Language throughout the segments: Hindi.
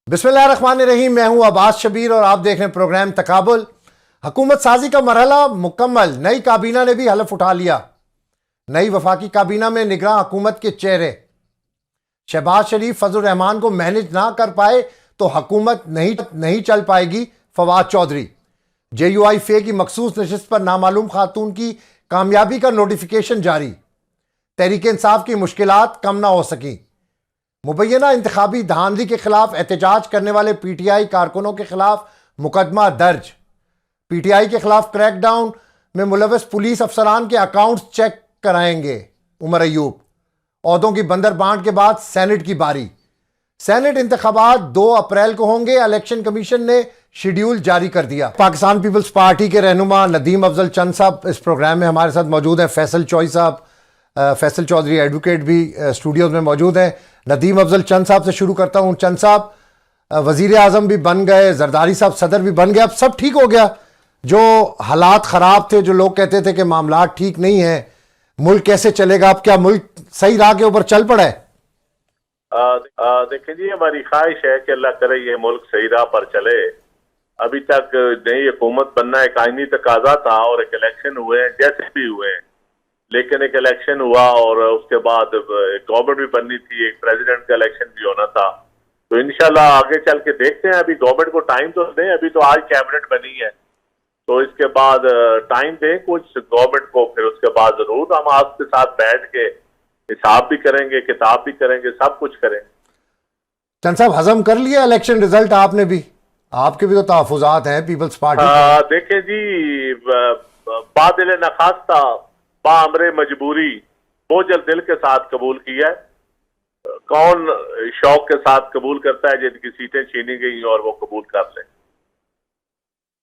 बिस्मिल्लाहिर्रहमानिर्रहीम। मैं हूं अब्बास शबीर और आप देख रहे हैं प्रोग्राम तकाबुल। हुकूमत साजी का मरहला मुकम्मल, नई काबीना ने भी हलफ उठा लिया। नई वफाकी काबीना में निगरान हुकूमत के चेहरे। शहबाज शरीफ फजल रहमान को मैनेज ना कर पाए तो हुकूमत नहीं चल पाएगी। फवाद चौधरी। JUI फे की मखसूस नशिस्त पर नामालूम खातून की कामयाबी का नोटिफिकेशन जारी। तहरीक इंसाफ की मुश्किलात कम ना हो सकी। मुबैना इंतखाबी धांधली के खिलाफ एहतजाज करने वाले PTI कारकुनों के खिलाफ मुकदमा दर्ज। PTI के खिलाफ क्रैकडाउन में मुलविस पुलिस अफसरान के अकाउंट्स चेक कराएंगे उमर अयूब। ओहदों की बंदर बांट के बाद सेनेट की बारी। सेनेट इंतखाबात 2 अप्रैल को होंगे। इलेक्शन कमीशन ने शेड्यूल जारी कर दिया। पाकिस्तान पीपल्स पार्टी के रहनुमा नदीम अफजल चंद साहब इस प्रोग्राम में हमारे साथ मौजूद हैं। फैसल चौधरी साहब, फैसल चौधरी एडवोकेट भी स्टूडियोज में मौजूद हैं। नदीम अफजल चंद साहब से शुरू करता हूं। चंद साहब, वजीर आजम भी बन गए, जरदारी साहब सदर भी बन गए, अब सब ठीक हो गया। जो हालात खराब थे, जो लोग कहते थे कि मामला ठीक नहीं है, मुल्क कैसे चलेगा, अब क्या मुल्क सही राह के ऊपर चल पड़ा है? देखिए जी, हमारी ख्वाहिश है कि अल्लाह करे ये मुल्क सही राह पर चले। अभी तक नई हुकूमत बनना एक आईनी तकाजा था और एक इलेक्शन हुए हैं, जैसे भी हुए हैं, लेकिन एक इलेक्शन हुआ और उसके बाद गवर्नमेंट भी बननी थी, एक प्रेसिडेंट का इलेक्शन भी होना था। तो इंशाल्लाह आगे चल के देखते हैं। अभी गवर्नमेंट को टाइम तो दें, अभी तो आज कैबिनेट बनी है, तो इसके बाद टाइम दें कुछ गवर्नमेंट को, फिर उसके बाद जरूर हम आपके साथ बैठ के हिसाब भी करेंगे, किताब भी करेंगे, सब कुछ करेंगे। चंद साहब, हजम कर लिया इलेक्शन रिजल्ट आपने भी? आपके भी तो तहफुजात हैं पीपल्स पार्टी। देखें जी, बादल नखास्ता बामरे मजबूरी बोझल दिल के साथ कबूल किया है। कौन शौक के साथ कबूल करता है जिनकी सीटें छीनी गई और वो कबूल कर ले?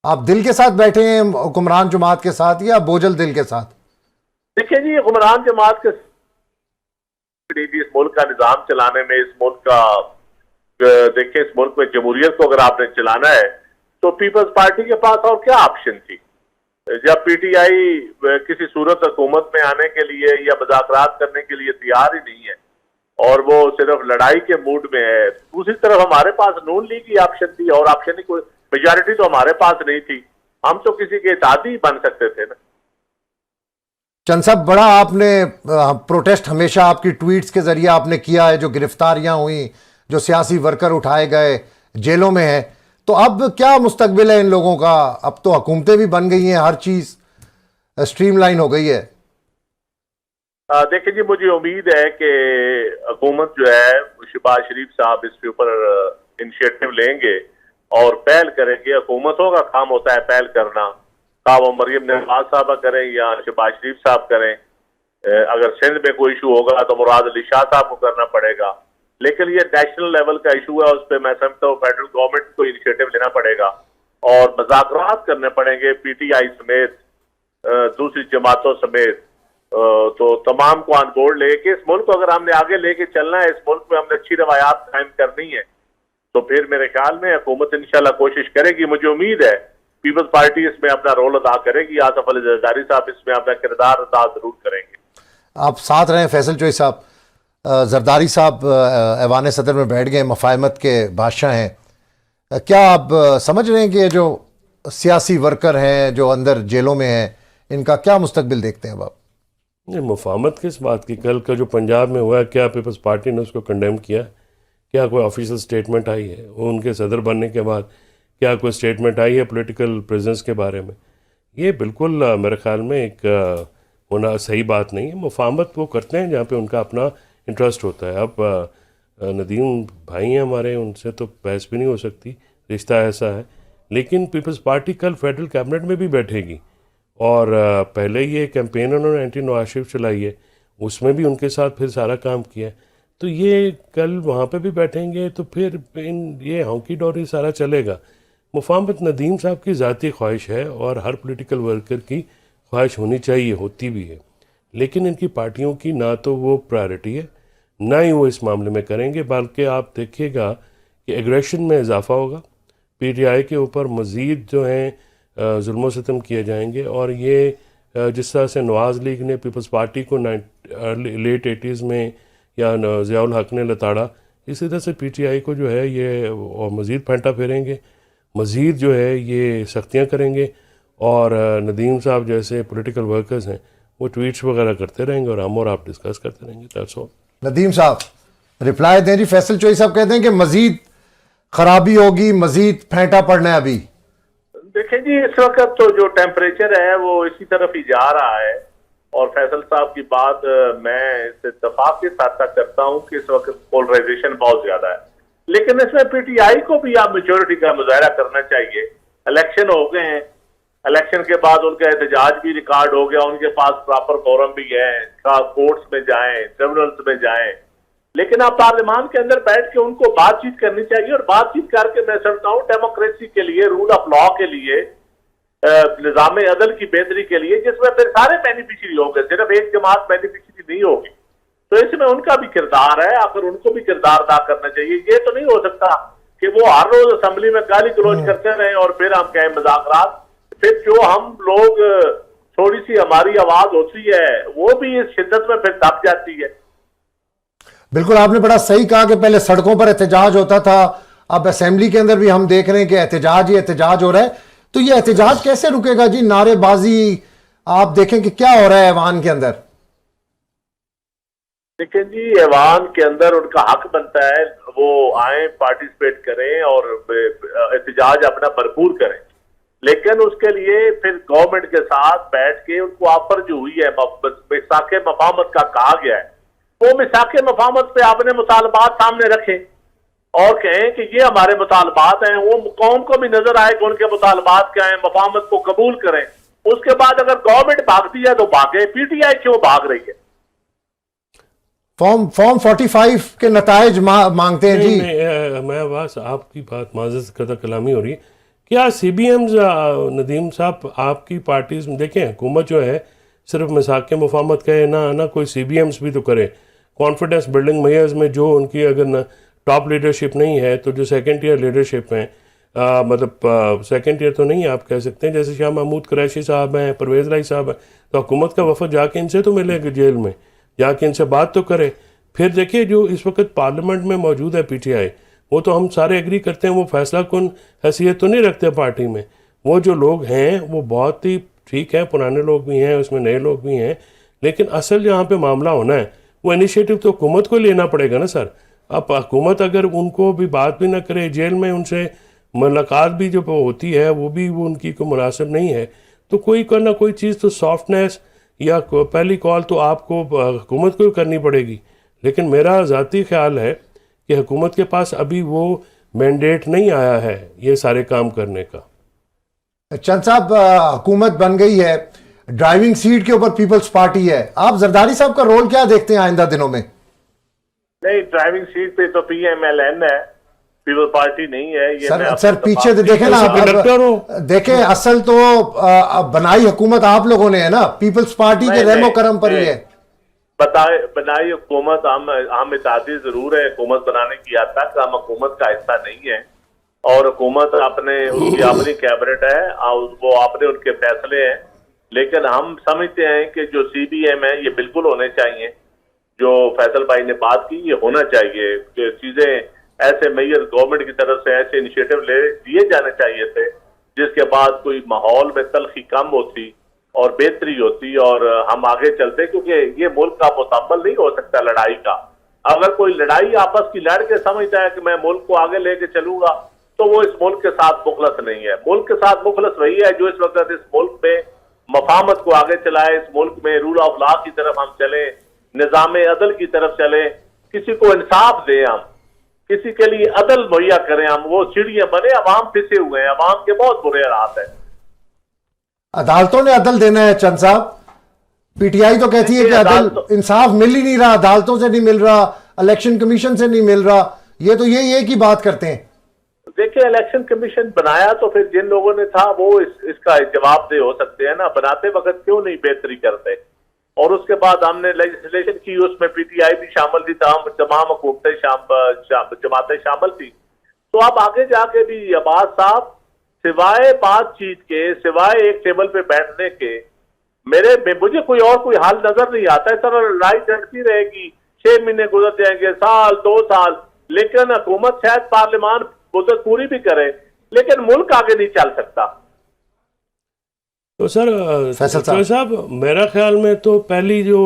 आप दिल के साथ बैठे हैं हुक्मरान जमात के साथ या बोझल दिल के साथ? देखिए जी, हुक्मरान जमात के इस मुल्क का निजाम चलाने में, इस मुल्क का देखिए, इस मुल्क में जमहूरियत को अगर आपने चलाना है तो पीपल्स पार्टी के पास और क्या ऑप्शन थी? जब PTI किसी सूरत हुकूमत में आने के लिए या मुज़ाकरात करने के लिए तैयार ही नहीं है और वो सिर्फ लड़ाई के मूड में है। दूसरी तरफ हमारे पास नून लीग की ऑप्शन थी और ऑप्शन की कोई मेजॉरिटी तो हमारे पास नहीं थी। हम तो किसी के इत्तेहादी बन सकते थे ना। चंद साहब, बड़ा आपने प्रोटेस्ट हमेशा आपकी ट्वीट्स के जरिए आपने किया है। जो गिरफ्तारियां हुई, जो सियासी वर्कर उठाए गए, जेलों में है, तो अब क्या मुस्तकबिल है इन लोगों का? अब तो हुकूमतें भी बन गई हैं, हर चीज स्ट्रीमलाइन हो गई है। देखिए जी, मुझे उम्मीद है कि हुकूमत जो है, शहबाज शरीफ साहब इसके ऊपर इनिशिएटिव लेंगे और पहल करेंगे। हुकूमतों का काम होता है पहल करना, का वो मरियम नवाज साहबा करें या शहबाज शरीफ साहब करें। अगर सिंध में कोई इशू होगा तो मुराद अली शाह साहब को करना पड़ेगा, लेकिन ये नेशनल लेवल का इशू है, उस पर मैं समझता हूँ फेडरल गवर्नमेंट को इनिशिएटिव लेना पड़ेगा और मुज़ाकरात करने पड़ेंगे PTI समेत, दूसरी जमातों समेत। तो तमाम को ऑन बोर्ड लेके इस मुल्क को अगर हमने आगे लेके चलना है, इस मुल्क में हमने अच्छी रवायात कायम करनी है, तो फिर मेरे ख्याल में हुकूमत इंशाल्लाह कोशिश करेगी। मुझे उम्मीद है पीपल्स पार्टी इसमें अपना रोल अदा करेगी। आसफ अली जरदारी साहब इसमें अपना किरदार अदा जरूर करेंगे। आप साथ रहे फैसल चौधरी साहब। जरदारी साहब ऐवान सदर में बैठ गए, मफाहमत के बादशाह हैं। क्या आप समझ रहे हैं कि जो सियासी वर्कर हैं जो अंदर जेलों में हैं, इनका क्या मुस्तकबिल देखते हैं अब आप? नहीं, मुफाहमत किस बात की? कल का जो पंजाब में हुआ है, क्या पीपल्स पार्टी ने उसको कंडेम किया? क्या कोई ऑफिशियल स्टेटमेंट आई है? उनके सदर बनने के बाद क्या कोई स्टेटमेंट आई है पॉलिटिकल प्रेजेंस के बारे में? ये बिल्कुल मेरे ख्याल में एक होना सही बात नहीं है। मुफाहमत वो करते हैं जहाँ पे उनका अपना इंटरेस्ट होता है। अब नदीम भाई हैं हमारे, उनसे तो बहस भी नहीं हो सकती, रिश्ता ऐसा है। लेकिन पीपल्स पार्टी कल फेडरल कैबिनेट में भी बैठेगी और पहले ये कैंपेन उन्होंने एंटी नवाज शरीफ चलाई है, उसमें भी उनके साथ फिर सारा काम किया है। तो ये कल वहाँ पे भी बैठेंगे तो फिर ये हॉकी डोरी सारा चलेगा। मुफाहमत नदीम साहब की ज़ाती ख्वाहिश है और हर पॉलिटिकल वर्कर की ख्वाहिश होनी चाहिए, होती भी है, लेकिन इनकी पार्टियों की ना तो वो प्रायोरिटी है, ना ही वो इस मामले में करेंगे। बल्कि आप देखिएगा कि एग्रेशन में इजाफा होगा, PTI के ऊपर मज़ीद जो हैं जुल्म सितम किए जाएंगे। और ये जिस तरह से नवाज़ लीग ने पीपल्स पार्टी को लेट 80s में या ज़ियाउल हक ने लताड़ा, इसी तरह से पीटीआई को जो है ये और मज़ीद फंटा फेरेंगे, मज़ीद जो है ये सख्तियाँ करेंगे, और नदीम साहब जैसे पॉलिटिकल वर्कर्स हैं वो ट्वीट्स वगैरह करते रहेंगे और हम और आप डिस्कस करते रहेंगे। That's all. नदीम साहब रिप्लाई दें जी। फैसल चोई साहब कहते हैं कि मजीद खराबी होगी, मजीद फेंटा पड़ना है अभी। देखें जी, इस वक्त तो जो टेम्परेचर है वो इसी तरफ ही जा रहा है, और फैसल साहब की बात मैं इस इत्तेफाक के साथ साथ करता हूं कि इस वक्त पोलराइजेशन बहुत ज्यादा है, लेकिन इसमें पीटीआई को भी आप मेच्योरिटी का मुजाहरा करना चाहिए। इलेक्शन हो गए हैं, इलेक्शन के बाद उनका एहतजाज भी रिकॉर्ड हो गया, उनके पास प्रॉपर फोरम भी है, कोर्ट्स में जाएं, ट्रिब्यूनल्स में जाएं, लेकिन आप पार्लियामान के अंदर बैठ के उनको बातचीत करनी चाहिए, और बातचीत करके मैं समझता हूँ डेमोक्रेसी के लिए, रूल ऑफ लॉ के लिए, निजाम अदल की बेहतरी के लिए, जिसमें फिर सारे बेनिफिशियरी होंगे, सिर्फ एक जमात बेनिफिशियरी नहीं होगी। तो इसमें उनका भी किरदार है, आखिर उनको भी किरदार अदा करना चाहिए। ये तो नहीं हो सकता कि वो हर रोज असेंबली में गाली गलौज करते रहे और फिर हम कहें मुज़ाकरात। फिर जो हम लोग थोड़ी सी हमारी आवाज होती है वो भी इस शिद्दत में फिर दब जाती है। बिल्कुल, आपने बड़ा सही कहा कि पहले सड़कों पर एहतजाज होता था, अब असेंबली के अंदर भी हम देख रहे हैं कि एहतजाज ही एहतजाज हो रहा है। तो ये एहतजाज कैसे रुकेगा जी? नारेबाजी आप देखें कि क्या हो रहा है ऐवान के अंदर। लेकिन जी ऐवान के अंदर उनका हक बनता है, वो आए, पार्टिसिपेट करें और एहतजाज अपना भरपूर करें, लेकिन उसके लिए फिर गवर्नमेंट के साथ बैठ के उनको ऑफर जो हुई है मिसाके मफाहमत का कहा गया है, वो मिसाके मफाहमत पे आपने मुतालबात सामने रखें और कहें कि ये हमारे मुतालबात हैं। वो कौम को भी नजर आए कि उनके मुतालबात क्या है, मफाहमत को कबूल करें। उसके बाद अगर गवर्नमेंट भागती है तो भागे, पीटीआई क्यों भाग रही है? फॉर्म 45 के नताइज मांगते हैं जी। मैं बस आपकी बात माजत कदर कलामी हो रही है। क्या CBMs नदीम साहब आपकी पार्टीज में देखें, हुकूमत जो है सिर्फ मिसाक मुफाहमत कहे ना कोई CBMs भी तो करे। कॉन्फिडेंस बिल्डिंग मेयर्स में जो उनकी अगर न टॉप लीडरशिप नहीं है तो जो सेकेंड ईयर लीडरशिप हैं, मतलब सेकेंड ईयर तो नहीं आप कह सकते हैं, जैसे शाह महमूद कुरैशी साहब हैं, परवेज़ लाई साहब हैं, तो हुकूमत का वफद जाके इनसे तो मिलेगा जेल में, जाके इनसे बात तो करे। फिर देखिए जो इस वक्त पार्लियामेंट में मौजूद है PTI, वो तो हम सारे एग्री करते हैं वो फैसला कुन हैसियत तो नहीं रखते पार्टी में। वो जो लोग हैं वो बहुत ही ठीक है, पुराने लोग भी हैं, उसमें नए लोग भी हैं, लेकिन असल जहाँ पे मामला होना है वो इनिशिएटिव तो हुकूमत को लेना पड़ेगा ना सर। अब हुकूमत अगर उनको भी बात भी ना करे, जेल में उनसे मुलाकात भी जो होती है वो भी वो उनकी को मुनासिब नहीं है, तो कोई ना कोई चीज़ तो सॉफ्टनेस या पहली कॉल तो आपको हुकूमत को करनी पड़ेगी। लेकिन मेरा ज़ाती ख्याल है कि हुकूमत के पास अभी वो मैंडेट नहीं आया है ये सारे काम करने का। चंद साहब, हुकूमत बन गई है, ड्राइविंग सीट के ऊपर पीपल्स पार्टी है, आप जरदारी साहब का रोल क्या देखते हैं आइंदा दिनों में? नहीं, ड्राइविंग सीट पे तो PMLN है, पीपल पार्टी नहीं है। ये सर पीछे तो देखें ना, देखें असल तो बनाई हुकूमत आप लोगों ने है ना, पीपल्स पार्टी के रहमो करम पर ही है। बनाई हुकूमत हम इत्तेहादी जरूर है, हुकूमत बनाने की हद तक हम हुकूमत का हिस्सा नहीं है, और हुकूमत अपने उसकी अपनी कैबिनेट है, वो अपने उनके फैसले हैं। लेकिन हम समझते हैं कि जो CBM है ये बिल्कुल होने चाहिए, जो फैसल भाई ने बात की ये होना चाहिए कि चीजें ऐसे मेयर गवर्नमेंट की तरफ से ऐसे इनिशिएटिव लिए जाने चाहिए थे जिसके बाद कोई माहौल में तलखी कम होती और बेहतरी होती और हम आगे चलते, क्योंकि ये मुल्क का मुस्तकबिल नहीं हो सकता लड़ाई का। अगर कोई लड़ाई आपस की लड़ के समझता है कि मैं मुल्क को आगे लेके चलूंगा तो वो इस मुल्क के साथ मुखलस नहीं है। मुल्क के साथ मुखलस वही है जो इस वक्त इस मुल्क में मफाहमत को आगे चलाए, इस मुल्क में रूल ऑफ लॉ की तरफ हम चले, निजाम अदल की तरफ चले, किसी को इंसाफ दें, हम किसी के लिए अदल मुहैया करें, हम वो चिड़िया बने। अवाम फिसे हुए हैं, अवाम के बहुत बुरे हालात हैं। अदालतों ने अदल देना है चंद साहब। PTI तो कहती है कि अदल इंसाफ मिल ही नहीं रहा, अदालतों से नहीं मिल रहा, इलेक्शन कमीशन से नहीं मिल रहा, ये तो यही एक ही बात करते हैं। देखिए, इलेक्शन कमीशन बनाया तो फिर जिन लोगों ने था वो इसका जवाबदेह हो सकते हैं ना, बनाते वक्त क्यों नहीं बेहतरी करते। और उसके बाद हमने लेजिस्लेशन की, उसमें PTI भी शामिल थी, तमाम हुकूमतें जमातें शामिल थी। तो आप आगे जाके भी अब्बास साहब सिवाय बातचीत के, सिवाय एक टेबल पे बैठने के, मुझे कोई हल नजर नहीं आता है। सर लड़ाई चढ़ती रहेगी, 6 महीने गुजर जाएंगे, साल 2 साल, लेकिन हुकूमत शायद पार्लियामान मुद्दत पूरी भी करे, लेकिन मुल्क आगे नहीं चल सकता। तो सर फैसल साहब मेरा ख्याल में तो पहली जो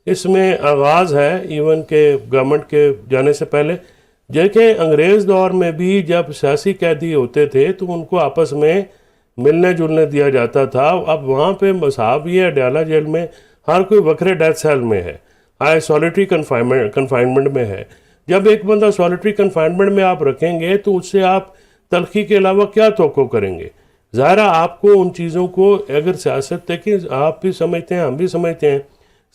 इसमें आगाज़ है इवन के गवर्नमेंट के जाने से पहले, देखें अंग्रेज़ दौर में भी जब सियासी कैदी होते थे तो उनको आपस में मिलने जुलने दिया जाता था। अब वहाँ पे मसाब ये अडयाला जेल में हर कोई वक्रे डेथ सेल में है, आए सॉलिटरी कन्फाइनमेंट में है। जब एक बंदा सॉलिटरी कन्फाइनमेंट में आप रखेंगे तो उससे आप तलखी के अलावा क्या तवक्को करेंगे? ज़ाहिरा आपको उन चीज़ों को, अगर सियासत देखिए आप भी समझते हैं हम भी समझते हैं,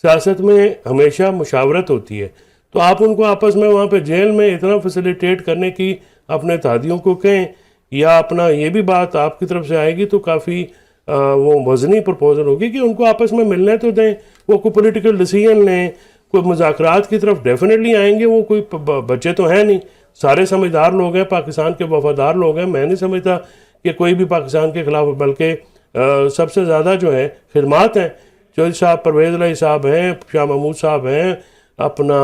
सियासत में हमेशा मुशावरत होती है, तो आप उनको आपस में वहाँ पे जेल में इतना फैसिलिटेट करने की अपने तादियों को कहें, या अपना ये भी बात आपकी तरफ से आएगी तो काफ़ी वो वज़नी प्रपोजल होगी कि उनको आपस में मिलने तो दें, वो कोई पॉलिटिकल डिसीजन लें, कोई मुज़ाकरात की तरफ डेफिनेटली आएंगे। वो कोई बच्चे तो हैं नहीं, सारे समझदार लोग हैं, पाकिस्तान के वफादार लोग हैं। मैं नहीं समझता कि कोई भी पाकिस्तान के ख़िलाफ़, बल्कि सबसे ज़्यादा जो है खिदमात हैं। चौधरी साहब, परवेज़ इलाही साहब हैं, शाह महमूद साहब हैं, अपना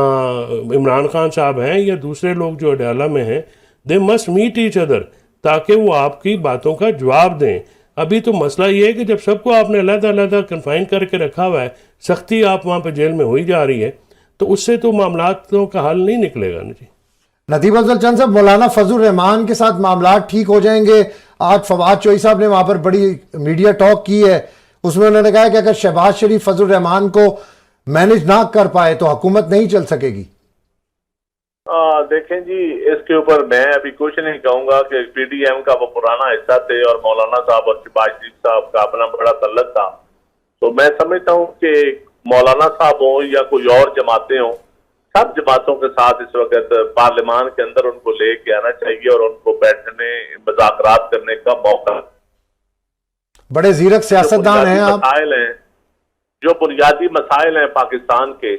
इमरान खान साहब हैं, या दूसरे लोग जो अडयाला में हैं, they must meet each other ताकि वो आपकी बातों का जवाब दें। अभी तो मसला ये है कि जब सबको आपने अलग-अलग कन्फाइन करके रखा हुआ है, सख्ती आप वहाँ पे जेल में हो ही जा रही है, तो उससे तो मामलातों का हल नहीं निकलेगा ना जी। नदीम अफजल चंद साहब, मौलाना फजल रहमान के साथ मामला ठीक हो जाएंगे? आज फवाद चौधरी साहब ने वहां पर बड़ी मीडिया टॉक की है, उसमें उन्होंने कहा कि अगर शहबाज शरीफ फजल रहमान को मैनेज ना कर पाए तो हुकूमत नहीं चल सकेगी। देखें जी, इसके ऊपर मैं अभी कुछ नहीं कहूंगा कि पीडीएम का वो पुराना हिस्सा थे और मौलाना साहब और शहबाज शरीफ साहब का अपना बड़ा तल्लक था, तो मैं समझता हूँ कि मौलाना साहब हो या कोई और जमातें हों, सब जमातों के साथ इस वक्त पार्लियामान के अंदर उनको लेके आना चाहिए और उनको बैठने, मुज़ाकरात करने का मौका। बड़े जीरक सियासतदान हैं आप। जो बुनियादी मसाइल हैं पाकिस्तान के,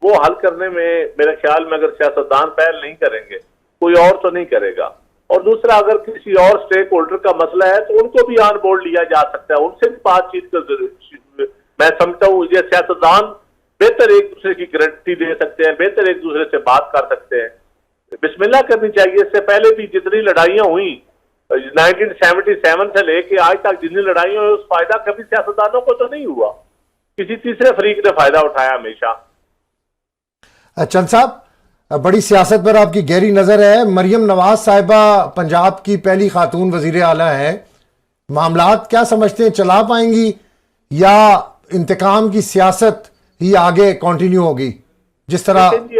वो हल करने में मेरे ख्याल में अगर सियासतदान पहल नहीं करेंगे, कोई और तो नहीं करेगा। और दूसरा, अगर किसी और स्टेक होल्डर का मसला है तो उनको भी ऑन बोर्ड लिया जा सकता है, उनसे भी बातचीत कर, मैं समझता हूँ ये सियासतदान बेहतर एक दूसरे की गारंटी दे सकते हैं, बेहतर एक दूसरे से बात कर सकते हैं, बिस्मिल्लाह करनी चाहिए। इससे पहले भी जितनी लड़ाइयाँ हुई 1977 से लेके आज तक, जितनी लड़ाइयाँ हुई, उस फायदा कभी सियासतदानों को तो नहीं हुआ, किसी तीसरे फरीक ने फायदा उठाया हमेशा। चंद साहब, बड़ी सियासत पर आपकी गहरी नजर है। मरियम नवाज साहिबा पंजाब की पहली खातून वजीर आला है, मामलात क्या समझते हैं, चला पाएंगी या इंतकाम की सियासत ही आगे कंटिन्यू होगी जिस तरह? जी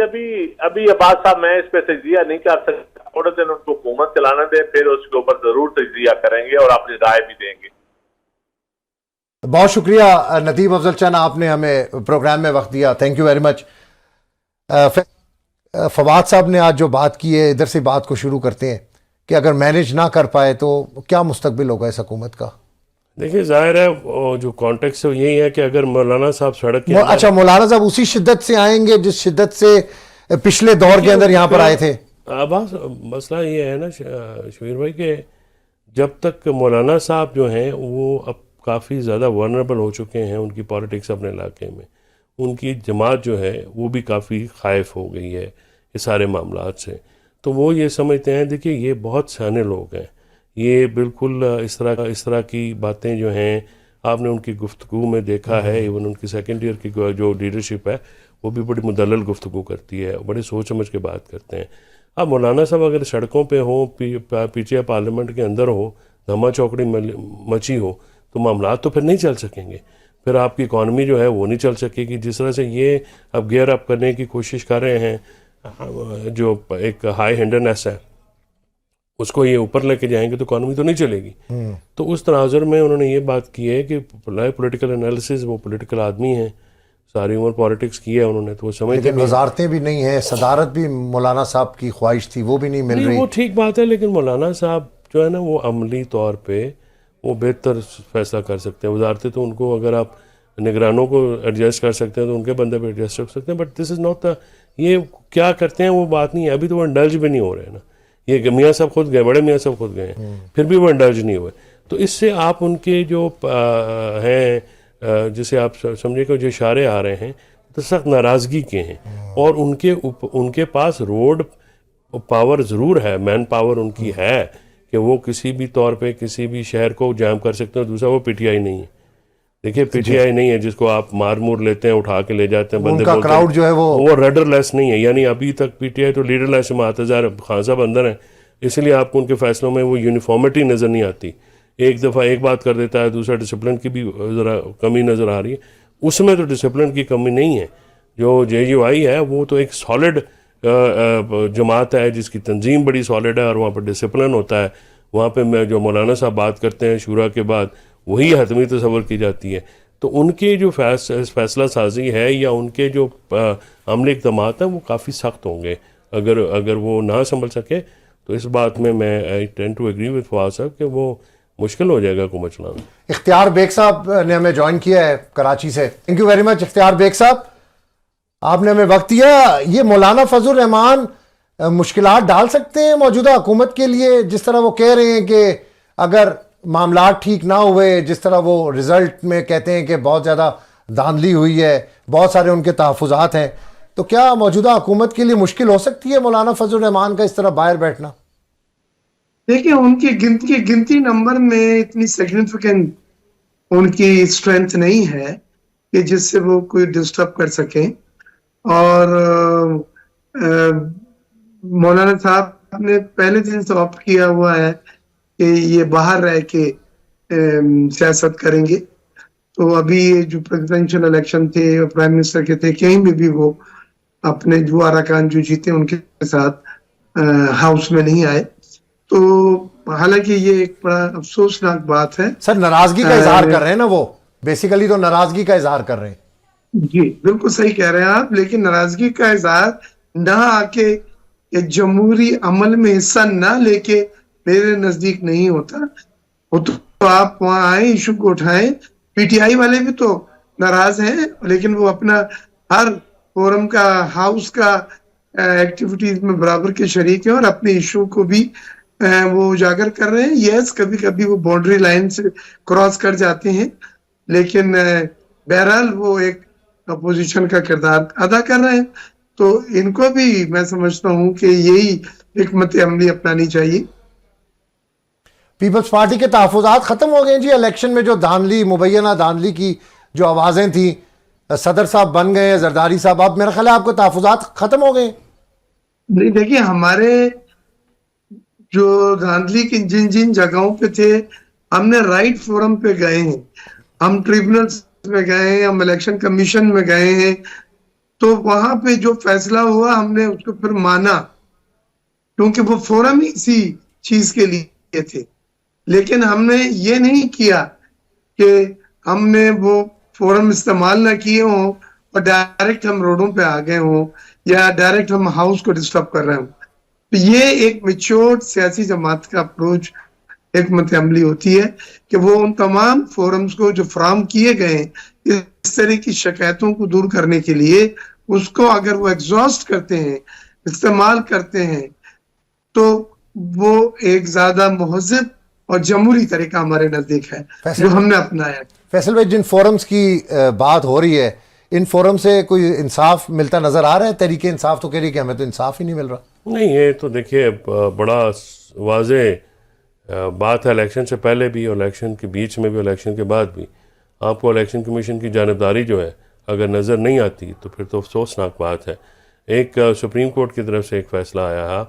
अभी अब्बास साहब, मैं इस पे तजिया नहीं कर सकता, थोड़े दिन उनको हुकूमत चलाने दें, फिर उसके ऊपर जरूर तजिया करेंगे और अपनी राय भी देंगे। बहुत शुक्रिया नदीम अफजल चंद, आपने हमें प्रोग्राम में वक्त दिया, thank you very much. Fawad साहब ने आज जो बात की है, इधर से बात को शुरू करते हैं कि अगर मैनेज ना कर पाए तो क्या मुस्तकबिल होगा इस हुकूमत का? देखिए, जाहिर है जो कॉन्टेक्स्ट है यही है कि अगर मौलाना साहब सड़क के अच्छा, मौलाना साहब उसी शिद्दत से आएंगे जिस शिद्दत से पिछले दौर के अंदर यहाँ पर आए थे? बस मसला ये है ना शबीर भाई कि जब तक मौलाना साहब जो हैं वो अब काफ़ी ज़्यादा वनरेबल हो चुके हैं, उनकी पॉलिटिक्स अपने इलाके में, उनकी जमात जो है वो भी काफ़ी खाइफ हो गई है ये सारे मामलात से, तो वो ये समझते हैं, देखिए ये बहुत सियाने लोग हैं, ये बिल्कुल इस तरह की बातें जो हैं आपने उनकी गुफ्तगू में देखा है। इवन उनकी सेकेंड ईयर की जो लीडरशिप है वो भी बड़ी मुदल्लल गुफ्तगू करती है, बड़ी सोच समझ के बात करते हैं। अब मौलाना साहब अगर सड़कों पे हो, पीछे पार्लियामेंट के अंदर हो, धमा चौकड़ी मची हो, तो मामला तो फिर नहीं चल सकेंगे, फिर आपकी इकॉनमी जो है वो नहीं चल सकेगी। जिस तरह से ये अब गियर अप करने की कोशिश कर रहे हैं, जो एक हाई हैंडनेस है उसको ये ऊपर लेके जाएंगे तो इकॉनमी तो नहीं चलेगी। तो उस तनाजुर में उन्होंने ये बात की है कि पॉलिटिकल एनालिसिस, वो पॉलिटिकल आदमी हैं, सारी उम्र पॉलिटिक्स की है उन्होंने, तो वो समझते हैं। वजारतें भी नहीं है, सदारत भी मौलाना साहब की ख्वाहिश थी, वो भी नहीं मिल रही। वो ठीक बात है, लेकिन मौलाना साहब जो है ना वो अमली तौर पे वो बेहतर फैसला कर सकते हैं। वजारतें तो उनको, अगर आप निगरानों को एडजस्ट कर सकते हैं तो उनके बंदे पे एडजस्ट कर सकते हैं, but this is not the, ये क्या करते हैं वो बात नहीं है। अभी तो वो इंडल्ज भी नहीं हो रहे हैं ना, ये मियाँ साहब खुद गए, बड़े मियाँ साहब खुद गए हैं, फिर भी वो इंडल्ज नहीं हुए। तो इससे आप उनके जो हैं, जिसे आप समझिए कि जो इशारे आ रहे हैं तो सख्त नाराज़गी के हैं, और उनके पास रोड वो पावर ज़रूर है, मैन पावर उनकी है कि वो किसी भी तौर पे किसी भी शहर को जाम कर सकते हैं। दूसरा, वो पीटीआई नहीं है। देखिए, पीटीआई नहीं है जिसको आप मार मूर लेते हैं, उठा के ले जाते हैं, बंदे उनका बोलते क्राउड हैं। जो है वो रडरलेस नहीं है। यानी अभी तक पीटीआई तो लीडरलेस है। मुअत्तज़र खान साहब अंदर हैं, इसलिए आपको उनके फैसलों में वो यूनिफॉर्मिटी नज़र नहीं आती। एक दफ़ा एक बात कर देता है, दूसरा डिसिप्लिन की भी ज़रा कमी नज़र आ रही है। उसमें तो डिसिप्लिन की कमी नहीं है। जो JUI है वो तो एक सॉलिड जमात है जिसकी तंजीम बड़ी सॉलिड है और वहाँ पर डिसिप्लिन होता है। वहाँ पे मैं जो मौलाना साहब बात करते हैं शूरा के बाद, वही हतमी तस्वर की जाती है। तो उनके जो फैसला साजी है या उनके जो अमली इक़दामात हैं वो काफ़ी सख्त होंगे। अगर वो ना संभल सके तो इस बात में मैं I tend to agree with Fawad साहब कि वो मुश्किल हो जाएगा हुकूमत चलाना। इख्तियार बेग साहब ने हमें ज्वाइन किया है कराची से। थैंक यू वेरी मच इख्तियार बेग साहब, आपने हमें वक्त दिया। ये मौलाना फजल रहमान मुश्किलात डाल सकते हैं मौजूदा हुकूमत के लिए, जिस तरह वो कह रहे हैं कि अगर मामला ठीक ना हुए, जिस तरह वो रिजल्ट में कहते हैं कि बहुत ज़्यादा धांधली हुई है, बहुत सारे उनके तहफ़्फ़ुज़ात हैं, तो क्या मौजूदा हुकूमत के लिए मुश्किल हो सकती है मौलाना फजल रहमान का इस तरह बाहर बैठना? देखिए, उनकी गिनती नंबर में इतनी सिग्निफिकेंट उनकी स्ट्रेंथ नहीं है कि जिससे वो कोई डिस्टर्ब कर सकें। और मौलाना साहब ने पहले दिन से ऑप्ट किया हुआ है कि ये बाहर रह के सियासत करेंगे। तो अभी जो प्रेसिडेंशियल इलेक्शन थे और प्राइम मिनिस्टर के थे, कहीं भी वो अपने जो अरकान जो जीते उनके साथ हाउस में नहीं आए। तो हालांकि ये एक बड़ा अफसोसनाक बात है। सर, नाराजगी का इजहार कर रहे हैं ना, वो बेसिकली तो नाराजगी का इजहार कर रहे हैं। जी बिल्कुल सही कह रहे हैं आप, लेकिन नाराजगी का इजहार ना आके जमहूरी अमल में हिस्सा ना लेके मेरे नजदीक नहीं होता। वो तो आप वहां आए, इशू को उठाएं। पीटीआई वाले भी तो नाराज हैं, लेकिन वो अपना हर फोरम का, हाउस का एक्टिविटीज में बराबर के शरीक हैं और अपने इशू को भी वो उजागर कर रहे हैं। यस, कभी कभी वो बाउंड्री लाइन से क्रॉस कर जाते हैं, लेकिन बहरहाल वो एक अपोजिशन का किरदार अदा कर रहे हैं। तो इनको भी मैं समझता हूं कि यही हिकमत अमली अपनानी चाहिए। पीपल्स पार्टी के तहफ़्फ़ुज़ात ख़त्म हो गए जी। इलेक्शन में जो धांधली, मुबैना धांधली की जो आवाज़ें थी, सदर साहब बन गए, जरदारी साहब, अब मेरा ख्याल है आपको तहफ़्फ़ुज़ात ख़त्म हो गए। नहीं, देखिए, हमारे जो धांधली की जिन जिन जगहों पे थे, हमने राइट फोरम पे गए हैं, हम ट्रिब्यूनल्स में गए हैं, हम इलेक्शन कमीशन में गए हैं। तो वहां पे जो फैसला हुआ हमने उसको फिर माना, क्योंकि वो फोरम ही इसी चीज के लिए थे। लेकिन हमने ये नहीं किया कि हमने वो फोरम इस्तेमाल ना किए हों और डायरेक्ट हम रोडों पे आ गए हों या डायरेक्ट हम हाउस को डिस्टर्ब कर रहे हों। तो ये एक मैच्योर सियासी जमात का अप्रोच हिकमत अमली होती है कि वो उन तमाम फोरम्स को जो फ्राहम किए गए इस तरह की शिकायतों को दूर करने के लिए, उसको अगर वो एग्जॉस्ट करते हैं, इस्तेमाल करते हैं, तो वो एक ज्यादा मुहज़्ज़ब और जमहूरी तरीका हमारे नजदीक है जो हमने अपनाया। फैसल भाई, जिन फोरम्स की बात हो रही है, इन फोरम से कोई इंसाफ मिलता नजर आ रहा है? तरीके इंसाफ तो कह रही है कि हमें तो इंसाफ ही नहीं मिल रहा। नहीं, ये तो देखिए बड़ा वाज़े बात है। इलेक्शन से पहले भी, इलेक्शन के बीच में भी, इलेक्शन के बाद भी आपको इलेक्शन कमीशन की जानबदारी जो है अगर नज़र नहीं आती तो फिर तो अफसोसनाक बात है। एक सुप्रीम कोर्ट की तरफ से एक फ़ैसला आया है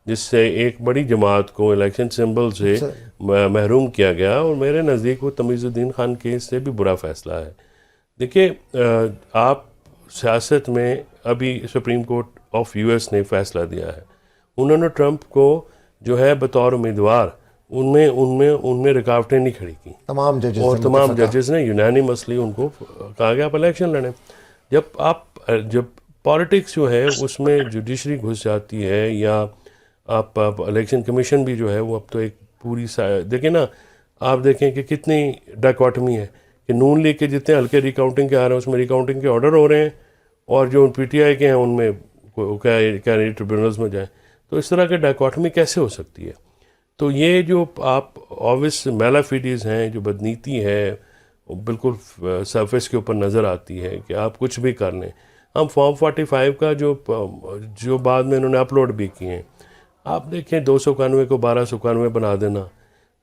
जिससे एक बड़ी जमात को इलेक्शन सिंबल से महरूम किया गया और मेरे नज़दीक वो तमीज़ुद्दीन खान केस से भी बुरा फ़ैसला है। देखिए, आप सियासत में अभी सुप्रीम कोर्ट ऑफ US ने फ़ैसला दिया है। उन्होंने ट्रंप को जो है बतौर उम्मीदवार उनमें रुकावटें नहीं खड़ी की। तमाम जजेस और तमाम जजेस ने यूनानिमसली उनको कहा गया आप इलेक्शन लड़ें। जब पॉलिटिक्स जो है उसमें जुडिशरी घुस जाती है या आप इलेक्शन कमीशन भी जो है वो अब तो एक पूरी देखिए ना, आप देखें कि कितनी डायकॉटमी है कि नून लीग के जितने हल्के रिकाउंटिंग के आ रहे हैं उसमें रिकाउंटिंग के ऑर्डर हो रहे हैं और जो PTI के हैं उनमें क्या ट्रिब्यूनल्स में जाएं। तो इस तरह की डायकॉटमी कैसे हो सकती है? तो ये जो आप ऑब्वियस मेलाफिडीज़ हैं, जो बदनीति है, वो बिल्कुल सरफेस के ऊपर नज़र आती है कि आप कुछ भी कर लें। हम फॉर्म 45 का जो बाद में इन्होंने अपलोड भी किए हैं, आप देखें 291 को 1291 बना देना,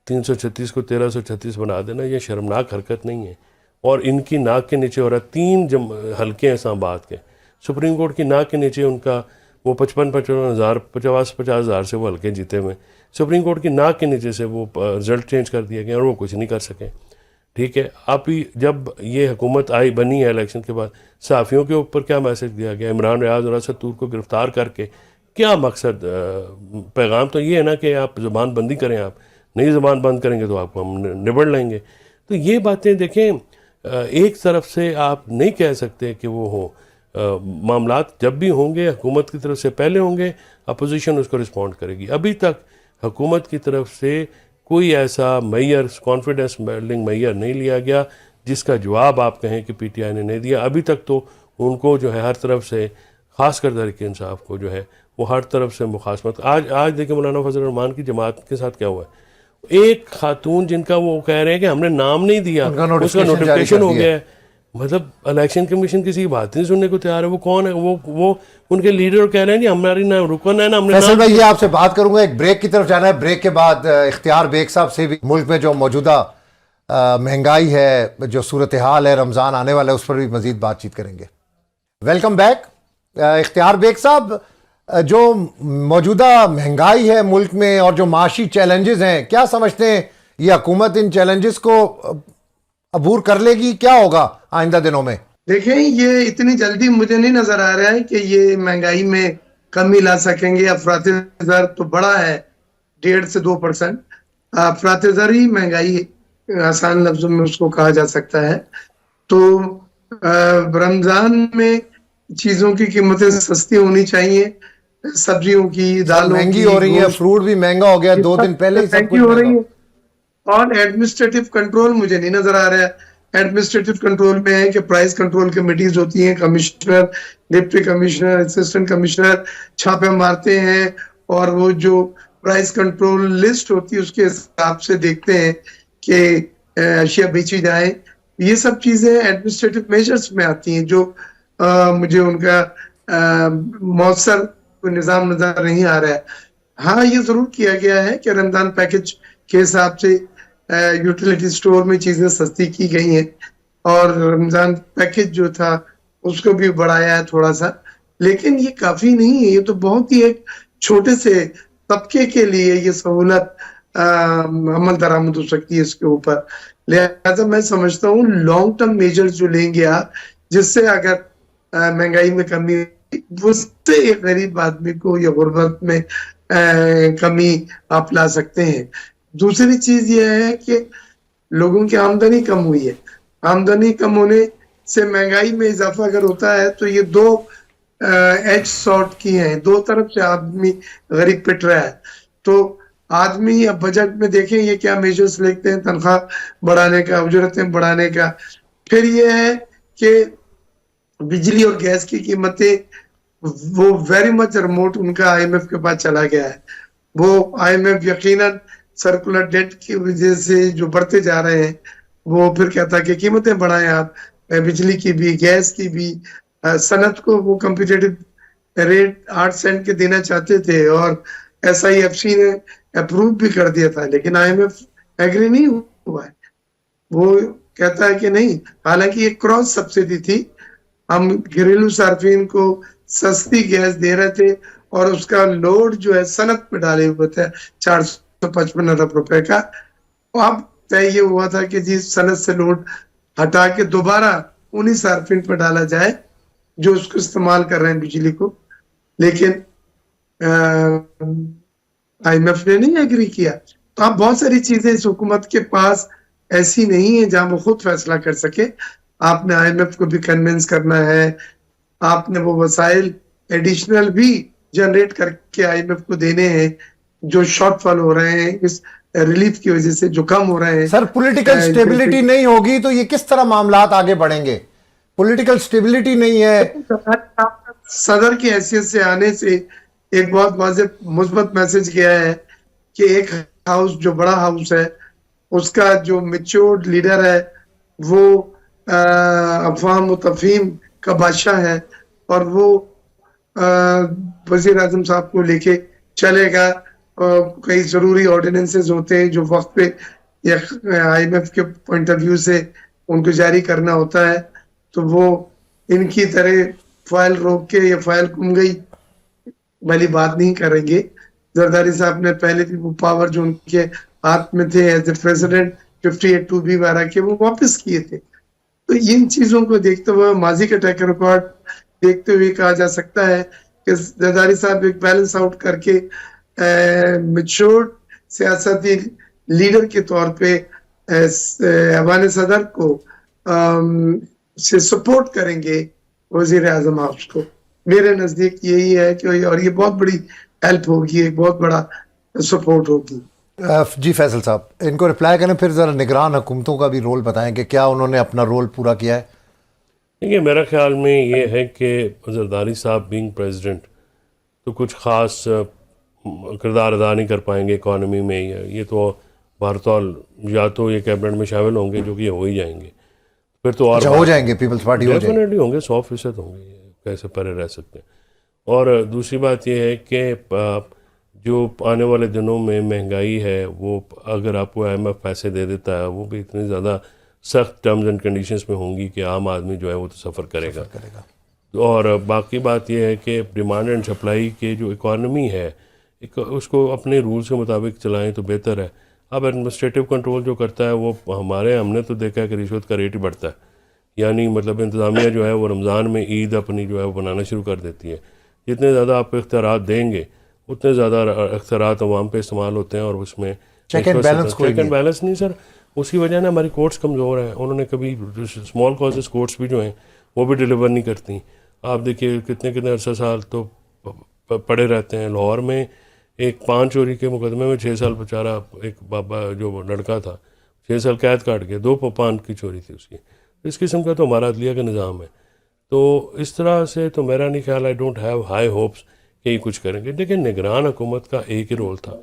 336 को 1336 बना देना, ये शर्मनाक हरकत नहीं है। और इनकी नाक के नीचे हो रहा है, 3 हल्के हैं इस्लामाबाद के, सुप्रीम कोर्ट की नाक के नीचे उनका वो 55 हज़ार 50 हज़ार से वो हल्के जीते हुए, सुप्रीम कोर्ट की नाक के नीचे से वो रिजल्ट चेंज कर दिया गया और वो कुछ नहीं कर सके। ठीक है, आप ही जब ये हुकूमत आई बनी है इलेक्शन के बाद, सहाफ़ियों के ऊपर क्या मैसेज दिया गया, इमरान रियाज और असद तूर को गिरफ़्तार करके क्या मकसद? पैगाम तो ये है ना कि आप ज़बान बंदी करें, आप नई ज़बान बंद करेंगे तो आपको हम निबड़ लेंगे। तो ये बातें देखें, एक तरफ से आप नहीं कह सकते कि वो हो, मामलात जब भी होंगे हुकूमत की तरफ से पहले होंगे, अपोजिशन उसको रिस्पॉन्ड करेगी। अभी तक हुकूमत की तरफ से कोई ऐसा मैयर, कॉन्फिडेंस बिल्डिंग मैयर नहीं लिया गया जिसका जवाब आप कहें कि पीटीआई ने नहीं दिया। अभी तक तो उनको जो है हर तरफ से, ख़ासकर तहरीक इंसाफ को जो है वो हर तरफ से मुखासमत। आज देखिए मौलाना फजल रहमान की जमात के साथ क्या हुआ है, एक खातून जिनका वो कह रहे हैं कि हमने नाम नहीं दिया, उसका नोटिफिकेशन हो गया है। मतलब इलेक्शन कमीशन किसी की बात नहीं सुनने को तैयार है। वो कौन है? वो उनके लीडर कह रहे हैं कि हमारी ना रुकन है ना हमने। फैसल भाई, ये आपसे बात करूंगा, एक ब्रेक की तरफ जाना है। ब्रेक के बाद इख्तियार बेग साहब से भी मुल्क में जो मौजूदा महंगाई है, जो सूरत हाल है, रमज़ान आने वाला है, उस पर भी मजीद बातचीत करेंगे। वेलकम बैक इख्तियार बेग साहब। जो मौजूदा महंगाई है मुल्क में और जो माशी चैलेंजेस हैं, क्या समझते हैं ये हुकूमत इन चैलेंजेस को अबूर कर लेगी? क्या होगा आइंदा दिनों में? देखें, ये इतनी जल्दी मुझे नहीं नजर आ रहा है कि ये महंगाई में कमी ला सकेंगे। अफराती ज़र तो बड़ा है, 1.5 से 2%। अफराती ज़र ही महंगाई आसान लफ्जों में उसको कहा जा सकता है। तो रमजान में चीजों की कीमतें सस्ती होनी चाहिए, सब्जियों की, दालों महंगी हो रही है, फ्रूट भी महंगा हो गया, 2 दिन पहले ही सब कुछ हो रही है। और एडमिनिस्ट्रेटिव कंट्रोल मुझे नहीं नजर आ रहा है। एडमिनिस्ट्रेटिव कंट्रोल में है कि प्राइस कंट्रोल कमेटीज होती हैं, commissioner, deputy commissioner, assistant commissioner छापे मारते हैं और वो जो प्राइस कंट्रोल लिस्ट होती है उसके हिसाब से देखते हैं कि अशिया बेची जाए। ये सब चीजें एडमिनिस्ट्रेटिव मेजर्स में आती हैं जो मुझे उनका मौसर कोई निजाम नजर नहीं आ रहा है। हाँ, ये जरूर किया गया है कि रमजान पैकेज के हिसाब से यूटिलिटी स्टोर में चीजें सस्ती की गई हैं और रमजान पैकेज जो था उसको भी बढ़ाया है थोड़ा सा, लेकिन ये काफी नहीं है। ये तो बहुत ही एक छोटे से तबके के लिए ये सहूलत अमल दरामद हो सकती है इसके ऊपर। लिहाजा मैं समझता हूँ लॉन्ग टर्म मेजर्स जो लेंगे आप, जिससे अगर महंगाई में कमी, उससे एक गरीब आदमी को या गुर्बत में कमी आप ला सकते हैं। दूसरी चीज ये है कि लोगों की आमदनी कम हुई है। आमदनी कम होने से महंगाई में इजाफा अगर होता है तो ये 2 एज सॉर्ट की हैं, 2 तरफ से आदमी गरीब पिट रहा है। तो आदमी अब बजट में देखें ये क्या मेजर्स लेते हैं, तनख्वाह बढ़ाने का, उजरतें बढ़ाने का। फिर ये है कि बिजली और गैस की कीमतें, वो वेरी मच रिमोट उनका IMF के पास चला गया है। वो IMF यकीनन सर्कुलर डेट की वजह से जो बढ़ते जा रहे हैं, वो फिर कहता है कि कीमतें बढ़ाएं आप, बिजली की भी, गैस की भी। सनत को वो कम्पिटिटिव रेट 8 सेंट के देना चाहते थे और SIFC ने अप्रूव भी कर दिया था, लेकिन IMF एग्री नहीं हुआ है। वो कहता है कि नहीं, हालांकि एक क्रॉस सब्सिडी थी, हम घरेलू सार्फिन को सस्ती गैस दे रहे थे और उसका लोड जो है सनत पे डाले हुए थे 455 अरब रुपए का। अब तय ये हुआ था कि जी सनत से लोड हटा के दोबारा उन्हीं सार्फिन पर डाला जाए जो उसको इस्तेमाल कर रहे हैं बिजली को, लेकिन IMF ने नहीं एग्री किया। तो अब बहुत सारी चीजें इस हुकूमत के पास ऐसी नहीं है जहां वो खुद फैसला कर सके। आपने IMF को भी कन्विंस करना है, आपने वो वसाइल एडिशनल भी जनरेट करके IMF को देने हैं जो शॉर्टफॉल हो रहे हैं इस रिलीफ की वजह से, जो कम हो रहे हैं। सर, पॉलिटिकल स्टेबिलिटी नहीं होगी तो ये किस तरह मामलात आगे बढ़ेंगे? पॉलिटिकल स्टेबिलिटी नहीं है। सदर की हैसियत से आने से एक बहुत वाज़ेह मुस्बत मैसेज गया है कि एक हाउस जो बड़ा हाउस है उसका जो मैच्योर्ड लीडर है वो अफवाम व तफहीम का बादशाह है और वो वजीर आजम साहब को लेके चलेगा। कई जरूरी ऑर्डिनेंसेस होते हैं जो वक्त पे या IMF के पॉइंट ऑफ व्यू से उनको जारी करना होता है, तो वो इनकी तरह फाइल रोक के या फाइल गुम गई वाली बात नहीं करेंगे। जरदारी साहब ने पहले भी वो पावर जो उनके हाथ में थे एज ए प्रेसिडेंट 58(2)B वाला के वो वापस किए थे। तो इन चीजों को देखते हुए, माजी का ट्रैक रिकॉर्ड देखते हुए कहा जा सकता है कि जरदारी साहब एक बैलेंस आउट करके मैच्योर्ड सियासती लीडर के तौर पे ऐवान सदर को से सपोर्ट करेंगे वजीर आजम हाउस को। मेरे नजदीक यही है कि और ये बहुत बड़ी हेल्प होगी, एक बहुत बड़ा सपोर्ट होगी। जी फैसल साहब, इनको रिप्लाई करें, फिर ज़रा निगरान हुकूमतों का भी रोल बताएं कि क्या उन्होंने अपना रोल पूरा किया है। देखिए, मेरा ख्याल में ये है कि जरदारी साहब बीइंग प्रेसिडेंट तो कुछ ख़ास किरदार अदा नहीं कर पाएंगे इकॉनमी में। ये तो भारतौल या तो ये कैबिनेट में शामिल होंगे, जो कि हो ही जाएंगे, फिर तो और अच्छा हो जाएंगे, पीपल्स पार्टी हो जाएगी, डेफिनेटली होंगे, 100% होंगे, कैसे परे रह सकते हैं। और दूसरी बात यह है कि जो आने वाले दिनों में महंगाई है, वो अगर आपको IMF पैसे दे देता है, वो भी इतनी ज़्यादा सख्त टर्म्स एंड कंडीशंस में होंगी कि आम आदमी जो है वो तो सफ़र करेगा। और बाकी बात यह है कि डिमांड एंड सप्लाई के जो इकॉनमी है, उसको अपने रूल्स के मुताबिक चलाएं तो बेहतर है। अब एडमिनिस्ट्रेटिव कंट्रोल जो करता है वो हमने तो देखा है कि रिश्वत का रेट ही बढ़ता है। यानी मतलब इंतज़ामिया जो है वो रमज़ान में ईद अपनी जो है वो बनाना शुरू कर देती है। जितने ज़्यादा आप इख्तियारात देंगे उतने ज़्यादा इख्तियारात अवाम पे इस्तेमाल होते हैं, और उसमें चेक एंड बैलेंस नहीं सर। उसकी वजह ना हमारी कोर्ट्स कमज़ोर हैं। उन्होंने कभी स्मॉल कॉजेस कोर्ट्स भी जो हैं वो भी डिलीवर नहीं करती। आप देखिए कितने अरसा साल तो पड़े रहते हैं। लाहौर में एक पान चोरी के मुकदमे में 6 साल बेचारा एक बाबा जो लड़का था 6 साल कैद काट गया, 2 पान की चोरी थी उसकी। इस किस्म का तो हमारा अदलिया का निज़ाम है। तो इस तरह से तो मेरा नहीं ख्याल, I don't have high hopes कि ये कुछ करेंगे। लेकिन निगरान हुकूमत का एक ही रोल था,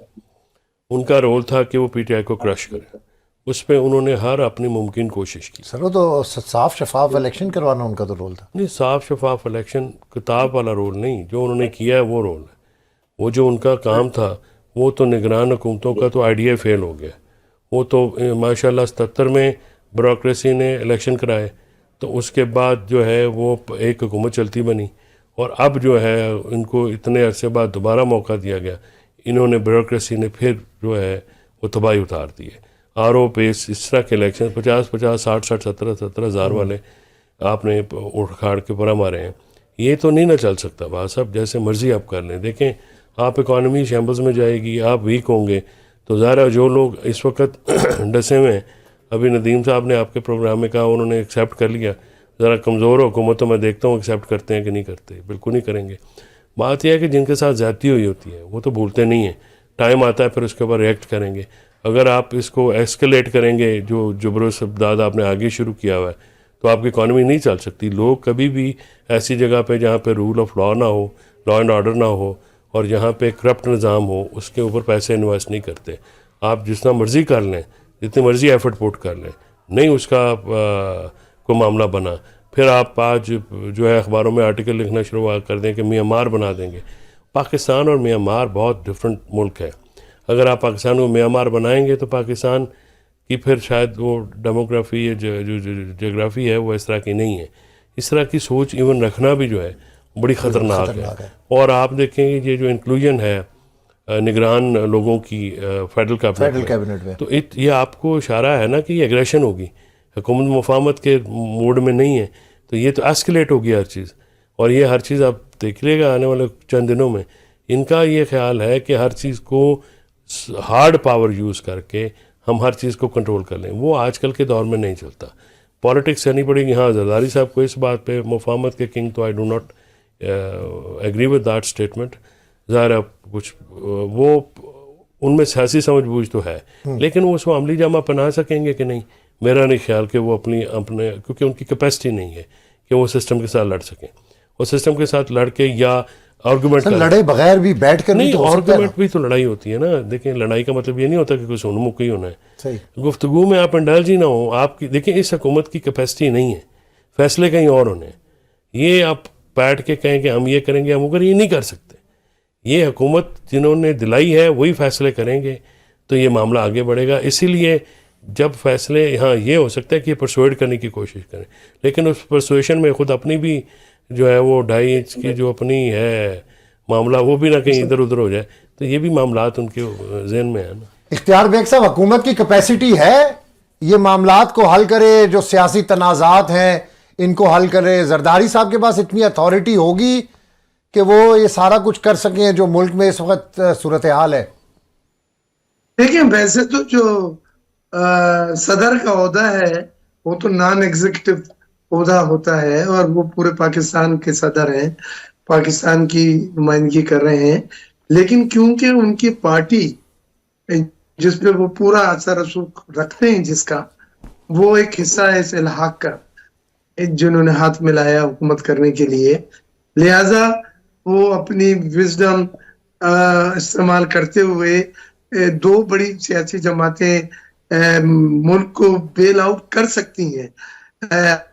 उनका रोल था कि वो PTI को क्रश करें। उस पर उन्होंने हर अपनी मुमकिन कोशिश की। सर वो तो साफ शफाफ इलेक्शन करवाना उनका तो रोल था। नहीं, साफ शफाफ इलेक्शन किताब वाला रोल नहीं, जो उन्होंने किया है वो रोल है। वो जो उनका काम था वो तो निगरान हुकूमतों का तो आइडिया फेल हो गया। वो तो माशाल्लाह 77 में ब्यूरोक्रेसी ने इलेक्शन कराए, तो उसके बाद जो है वो एक हुकूमत चलती बनी, और अब जो है इनको इतने अरसे बाद दोबारा मौका दिया गया। इन्होंने ब्यूरोक्रेसी ने फिर जो है वो तबाही उतार दी है। RO पे इस तरह के इलेक्शन 50-50, 60-60, 70-70 हज़ार वाले आपने उखाड़ के परा मारे हैं। ये तो नहीं ना चल सकता। बात साहब जैसे मर्ज़ी आप कर लें। देखें, आप इकॉनमी शैम्बल्स में जाएगी, आप वीक होंगे, तो ज़ाहिर जो लोग इस वक्त डसे हुए हैं, अभी नदीम साहब ने आपके प्रोग्राम में कहा उन्होंने एक्सेप्ट कर लिया। ज़रा कमज़ोर हुकूमत तो मैं देखता हूँ एक्सेप्ट करते हैं कि नहीं करते, बिल्कुल नहीं करेंगे। बात यह है कि जिनके साथ ज़्यादती हुई होती है वो तो भूलते नहीं हैं, टाइम आता है फिर उसके ऊपर रिएक्ट करेंगे। अगर आप इसको एस्केलेट करेंगे, जो जुबरो-इस्तबदाद आपने आगे शुरू किया हुआ है, तो आपकी इकॉनमी नहीं चल सकती। लोग कभी भी ऐसी जगह पे जहाँ पे रूल ऑफ लॉ ना हो, लॉ एंड ऑर्डर ना हो, और जहाँ पे करप्ट निज़ाम हो, उसके ऊपर पैसे इन्वेस्ट नहीं करते। आप जितना मर्ज़ी कर लें, जितनी मर्ज़ी एफर्ट पुट कर लें, नहीं उसका कोई मामला बना, फिर आप आज जो है अखबारों में आर्टिकल लिखना शुरू कर दें कि म्यांमार बना देंगे। पाकिस्तान और म्यांमार बहुत डिफरेंट मुल्क है। अगर आप पाकिस्तान को म्यांमार बनाएंगे तो पाकिस्तान की फिर शायद वो डेमोग्राफी या जो जोग्राफी है वो इस तरह की नहीं है। इस तरह की सोच इवन रखना भी जो है बड़ी ख़तरनाक है। और आप देखेंगे ये जो इंक्लूजन है निगरान लोगों की फेडरल कैबिनेट में, तो ये आपको इशारा है ना कि ये एग्रेशन होगी, हुकूमत मुफाहमत के मूड में नहीं है, तो ये तो एस्केलेट होगी हर चीज़। और ये हर चीज़ आप देख लीजिएगा आने वाले चंद दिनों में। इनका ये ख्याल है कि हर चीज़ को हार्ड पावर यूज़ करके हम हर चीज़ को कंट्रोल कर लें। वो आजकल के दौर में नहीं चलता। पॉलिटिक्स करनी पड़ेगी। हाँ, जरदारी साहब को इस बात पे मुफाहमत के किंग, तो I do not agree with that statement. ज़ाहिर कुछ वो उनमें सियासी समझबूझ तो है, लेकिन वो उसको अमली जामा पहना सकेंगे कि नहीं, मेरा नहीं ख्याल कि वो अपने क्योंकि उनकी कैपेसिटी नहीं है कि वो सिस्टम के साथ लड़ सकें। और सिस्टम के साथ लड़ के या आर्गूमेंट लड़े बगैर भी बैठ कर नहीं, आर्गूमेंट भी तो लड़ाई होती है ना। देखिए, लड़ाई का मतलब ये नहीं होता कि कुछ उन्मुख ही होना है। सही गुफ्तगू में आप इंडल्ज ही ना हो। आपकी देखिए, इस हुकूमत की कैपेसिटी नहीं है, फैसले कहीं और होने। ये आप बैठ के कहें कि हम ये करेंगे, हम अगर ये नहीं कर सकते। ये हुकूमत जिन्होंने दिलाई है वही फैसले करेंगे तो ये मामला आगे बढ़ेगा। इसीलिए जब फैसले, हाँ ये हो सकता है कि परसुएड करने की कोशिश करें, लेकिन उस परसुएशन में खुद अपनी भी जो है वो 2.5 इंच की जो अपनी है मामला वो भी ना कहीं इधर उधर हो जाए, तो ये भी मामलात उनके जहन में है ना। इख्तियार बेग साहब, हुकूमत की कैपेसिटी है ये मामलात को हल करे, जो सियासी तनाज़ात हैं इनको हल करे? जरदारी साहब के पास इतनी अथॉरिटी होगी कि वो ये सारा कुछ कर सकें जो मुल्क में इस वक्त सूरत हाल है? देखिए, वैसे तो जो सदर का ओहदा है वो तो नॉन एग्जीक्यूटिव ओहदा होता है और वो पूरे पाकिस्तान के सदर हैं, पाकिस्तान की नुमाइंदगी कर रहे हैं। लेकिन क्योंकि उनकी पार्टी जिसपे वो पूरा असर रसूख रखते हैं, जिसका वो एक हिस्सा है इस इल्हाक का, जिन्होंने हाथ मिलाया हुकूमत करने के लिए, लिहाजा वो अपनी विजडम इस्तेमाल करते हुए दो बड़ी सियासी जमातें मुल्क को बेल आउट कर सकती हैं।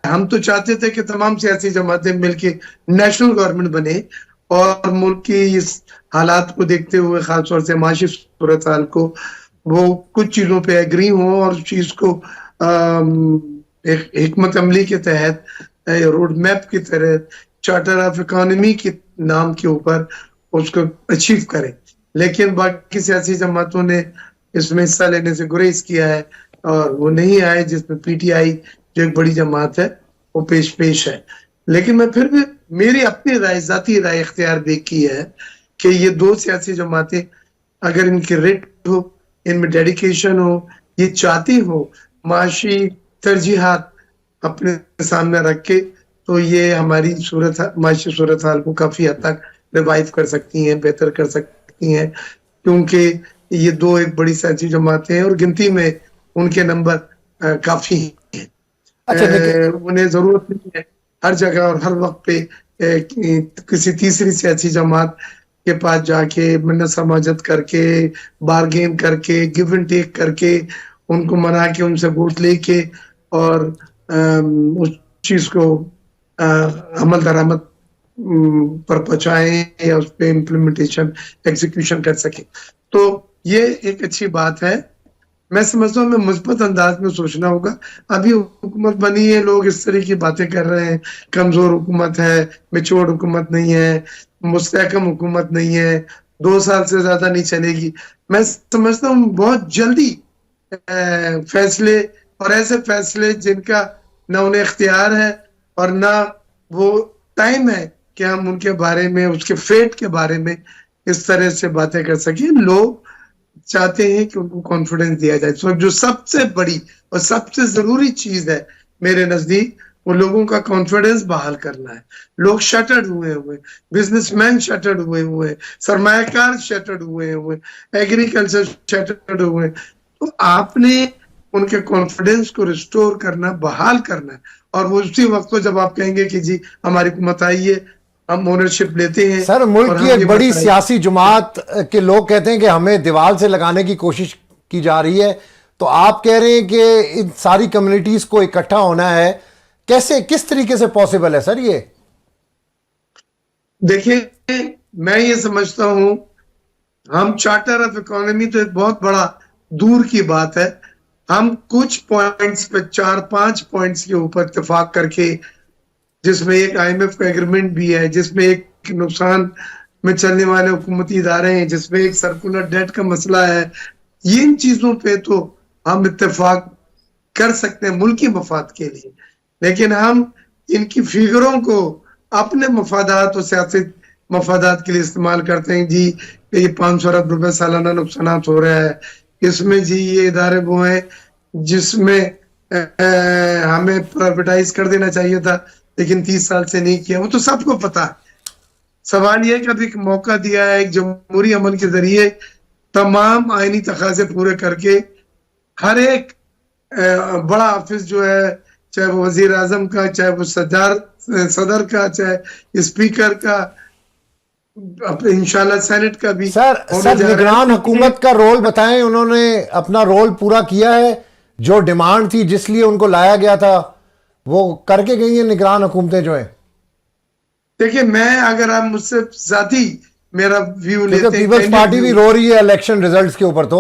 हम तो चाहते थे कि तमाम सियासी जमातें मिलके नेशनल गवर्नमेंट बने और मुल्क की इस हालात को देखते हुए, खासतौर से माशी सूरत हाल को, वो कुछ चीजों पे एग्री हो और उस चीज को एक हिकमत अमली के तहत, रोड मैप की तरह, चार्टर ऑफ इकोनॉमी के नाम के ऊपर उसको अचीव करें। लेकिन बाकी सियासी जमातों ने इसमें हिस्सा लेने से गुरेज किया है और वो नहीं आए, जिसमें पीटीआई जो एक बड़ी जमात है वो पेश है। लेकिन मैं फिर भी मेरी अपनी राय, जाती राय इख्तियार बेग की है कि ये दो सियासी जमातें अगर इनकी रिट हो, इनमें डेडिकेशन हो, ये चाहती हो माशी तरजीहात अपने सामने रख के, तो ये हमारी माशी सूरत हाल को काफी हद तक रिवाइव कर सकती हैं, बेहतर कर सकती हैं, क्योंकि ये दो एक बड़ी सियासी जमातें हैं और गिनती में उनके नंबर काफी हैं। उन्हें जरूरत नहीं है हर जगह और हर वक्त पे किसी तीसरी सियासी जमात के पास जाके मन्नत समाजत करके, बारगेन करके, गिव एंड टेक करके, उनको मना के उनसे वोट लेके और उस चीज को अमल दरामद पर पहुंचाएं या उस पर इम्प्लीमेंटेशन, एग्जीक्यूशन कर सके। तो ये एक अच्छी बात है। मैं समझता हूँ हमें मुस्बत अंदाज में सोचना होगा। अभी हुकूमत बनी है, लोग इस तरह की बातें कर रहे हैं, कमजोर हुकूमत है, मैच्योर हुकूमत नहीं है, मुस्तहकम हुकूमत नहीं है, 2 साल से ज्यादा नहीं चलेगी। मैं समझता हूँ बहुत जल्दी फैसले, और ऐसे फैसले जिनका ना उन्हें इख्तियार है और ना वो टाइम है कि हम उनके बारे में, उसके फेट के बारे में इस तरह से बातें कर सके। लोग चाहते हैं कि उनको कॉन्फिडेंस दिया जाए। तो जो सबसे बड़ी और सबसे जरूरी चीज है मेरे नजदीक, वो लोगों का कॉन्फिडेंस बहाल करना है। लोग शटर्ड हुए, बिजनेसमैन शटर्ड हुए, सरमायाकार शटर्ड हुए, एग्रीकल्चर शटर्ड हुए। तो आपने उनके कॉन्फिडेंस को रिस्टोर करना, बहाल करना है। और वो उसी वक्त को जब आप कहेंगे कि जी हमारी हुकूमत आई है, हम ओनरशिप लेते हैं। सर, मुल्क की एक बड़ी सियासी जमात के लोग कहते हैं कि हमें दीवार से लगाने की कोशिश की जा रही है, तो आप कह रहे हैं कि इन सारी कम्युनिटीज को इकट्ठा होना है। कैसे, किस तरीके से पॉसिबल है सर ये? देखिए, मैं ये समझता हूं, हम चार्टर ऑफ इकोनॉमी तो एक बहुत बड़ा दूर की बात है। हम कुछ पॉइंट्स पे, 4-5 पॉइंट्स के ऊपर इत्तेफाक करके, जिसमें एक IMF का एग्रीमेंट भी है, जिसमें एक नुकसान में चलने वाले हुकूमती इदारे हैं, जिसमें एक सर्कुलर डेट का मसला है, इन चीजों पे तो हम इत्तेफाक कर सकते हैं मुल्की मफाद के लिए। लेकिन हम इनकी फिगरों को अपने मफादात और सियासी मफादात के लिए इस्तेमाल करते हैं। जी ये 500 अरब रुपए सालाना नुकसान हो रहा है, इसमें जी ये इदारे वो हैं जिसमें हमें प्राइवेटाइज कर देना चाहिए था, लेकिन 30 साल से नहीं किया। वो तो सबको पता है। सवाल यह कि अभी एक मौका दिया है, एक जमहूरी अमल के जरिए तमाम आईनी तकाजे पूरे करके हर एक बड़ा ऑफिस जो है, चाहे वो वजीर आजम का, चाहे वो सदर का, चाहे स्पीकर का, इंशाल्लाह सेनेट का भी। सर निगरान हुकूमत का रोल बताएं। उन्होंने अपना रोल पूरा किया है? जो डिमांड थी, जिस लिए उनको लाया गया था, वो करके गई है निगरान हुकूमतें जो है? देखिए, मैं, अगर आप मुझसे जाती, मेरा व्यू लेते क्योंकि हैं। पीपल्स candid पार्टी भी view। रो रही है इलेक्शन रिजल्ट्स के ऊपर। तो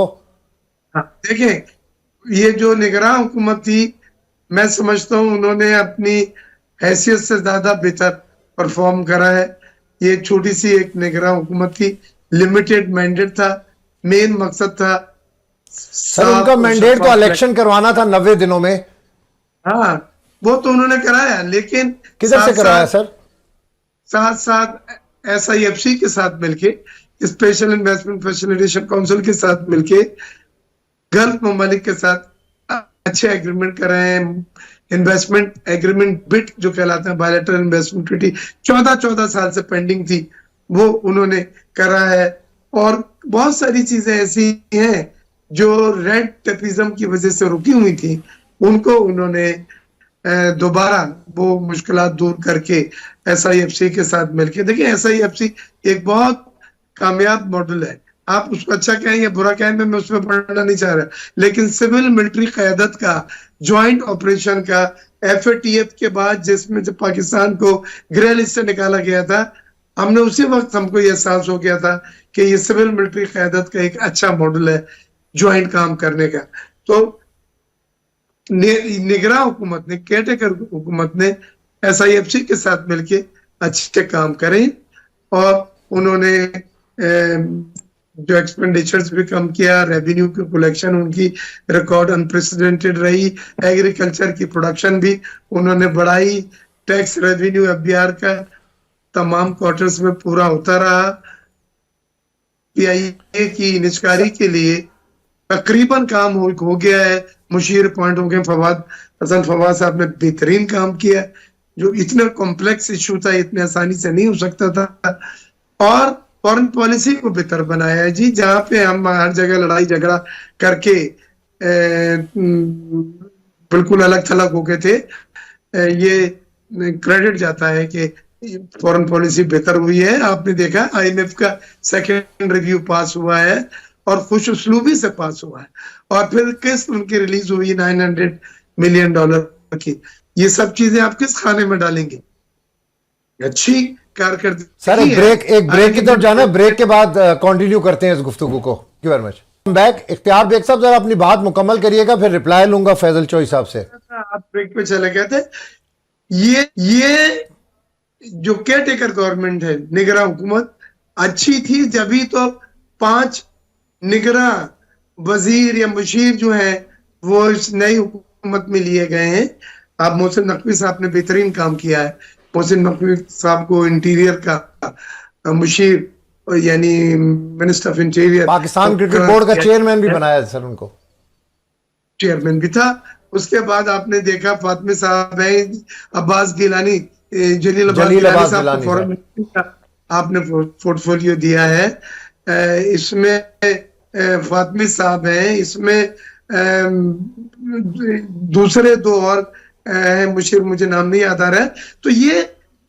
हाँ, देखें, ये जो निगरान हुकूमत थी, मैं समझता हूँ उन्होंने अपनी हैसियत से ज्यादा बेहतर परफॉर्म करा है। ये छोटी सी एक निगरान हुकूमत थी, लिमिटेड मैंडेट था, मेन मकसद था सर उनका साफ और मैंडेट तो शफाफ इलेक्शन करवाना था 90 दिनों में। हाँ, वो तो उन्होंने कराया, लेकिन किधर से कराया सर? साथ साथ SIFC के साथ मिलके, स्पेशल इन्वेस्टमेंट फैसिलिटेशन काउंसिल के साथ मिलके, गल्फ ममालिक के साथ अच्छे एग्रीमेंट कर रहे हैं। इन्वेस्टमेंट एग्रीमेंट बिट जो कहलाते हैं, बायलैटरल इन्वेस्टमेंट ट्रीटी, 14 साल से पेंडिंग थी, वो उन्होंने करा है। और बहुत सारी चीजें ऐसी हैं जो रेड टेपिज्म की वजह से रुकी हुई थी, उनको उन्होंने दोबारा वो मुश्किलात दूर करके SIFC के साथ मिलके, देखिए SIFC एक बहुत कामयाब मॉडल है। आप उसको अच्छा कहें या बुरा कहें, मैं उसमें पढ़ना नहीं चाह रहा, लेकिन सिविल मिलिट्री क़यादत का, ज्वाइंट ऑपरेशन का, FATF के बाद जिसमें जब पाकिस्तान को ग्रे लिस्ट से निकाला गया था, हमने उसी वक्त हमको ये एहसास हो गया था कि ये सिविल मिलिट्री क़यादत का एक अच्छा मॉडल है ज्वाइंट काम करने का। तो निगरान हुकूमत ने, केयरटेकर हुकूमत ने SIFC के साथ मिलके अच्छे काम करें, और उन्होंने जो एक्सपेंडिचर्स भी कम किया, रेवेन्यू की कलेक्शन उनकी रिकॉर्ड अनप्रेसिडेंटेड रही, एग्रीकल्चर की प्रोडक्शन भी उन्होंने बढ़ाई, टैक्स रेवेन्यू FBR का तमाम क्वार्टर्स में पूरा होता रहा। PIA की निष्कारी के लिए तकरीबन काम हो गया है, मुशीर पॉइंट हो गए, हसन फवाद साहब ने बेहतरीन काम किया, जो इतना कॉम्प्लेक्स इशू था, इतने आसानी से नहीं हो सकता था। और फॉरेन पॉलिसी को बेहतर बनाया है जी, जहां पे हम हर जगह लड़ाई झगड़ा करके बिल्कुल अलग थलग हो गए थे, ये क्रेडिट जाता है कि फॉरेन पॉलिसी बेहतर हुई है। आपने देखा IMF का सेकेंड रिव्यू पास हुआ है, और खुश उसलूबी से पास हुआ है, और फिर किस्त उनकी रिलीज हुई $900 मिलियन की। ये सब चीजें आप किस खाने में डालेंगे? अच्छी कारकर्दगी। सर एक ब्रेक की तरफ जाना है, ब्रेक के बाद कंटिन्यू करते हैं इस गुफ्तगू को। Thank you very much. Back इख्तियार बेग साहब, जरा अपनी बात मुकम्मल करिएगा, फिर रिप्लाई लूंगा फैजल चोई साहब से। आप ब्रेक पे चले गए थे। ये जो केयरटेकर गवर्नमेंट है, निगरान हुकूमत अच्छी थी, जब तो 5 निगरान वजीर या मुशीर जो है वो इस नई हुकूमत में लिए गए हैं। अब मोहसिन नकवी साहब ने बेहतरीन काम किया है। मोहसिन नकवी साहब को इंटीरियर का मुशीर, यानी minister of interior, Pakistan cricket board का चेयरमैन भी बनाया सर, उनको चेयरमैन भी था। उसके बाद आपने देखा फातिमा साहब है, अब्बास गिलानी, जलीलाबाद गिलानी साहब को फॉरेन मिनिस्ट्री का आपने पोर्टफोलियो दिया है। इसमें फातिमा साहब हैं, इसमें दूसरे 2 और मुझे नाम नहीं याद आ रहा है। तो ये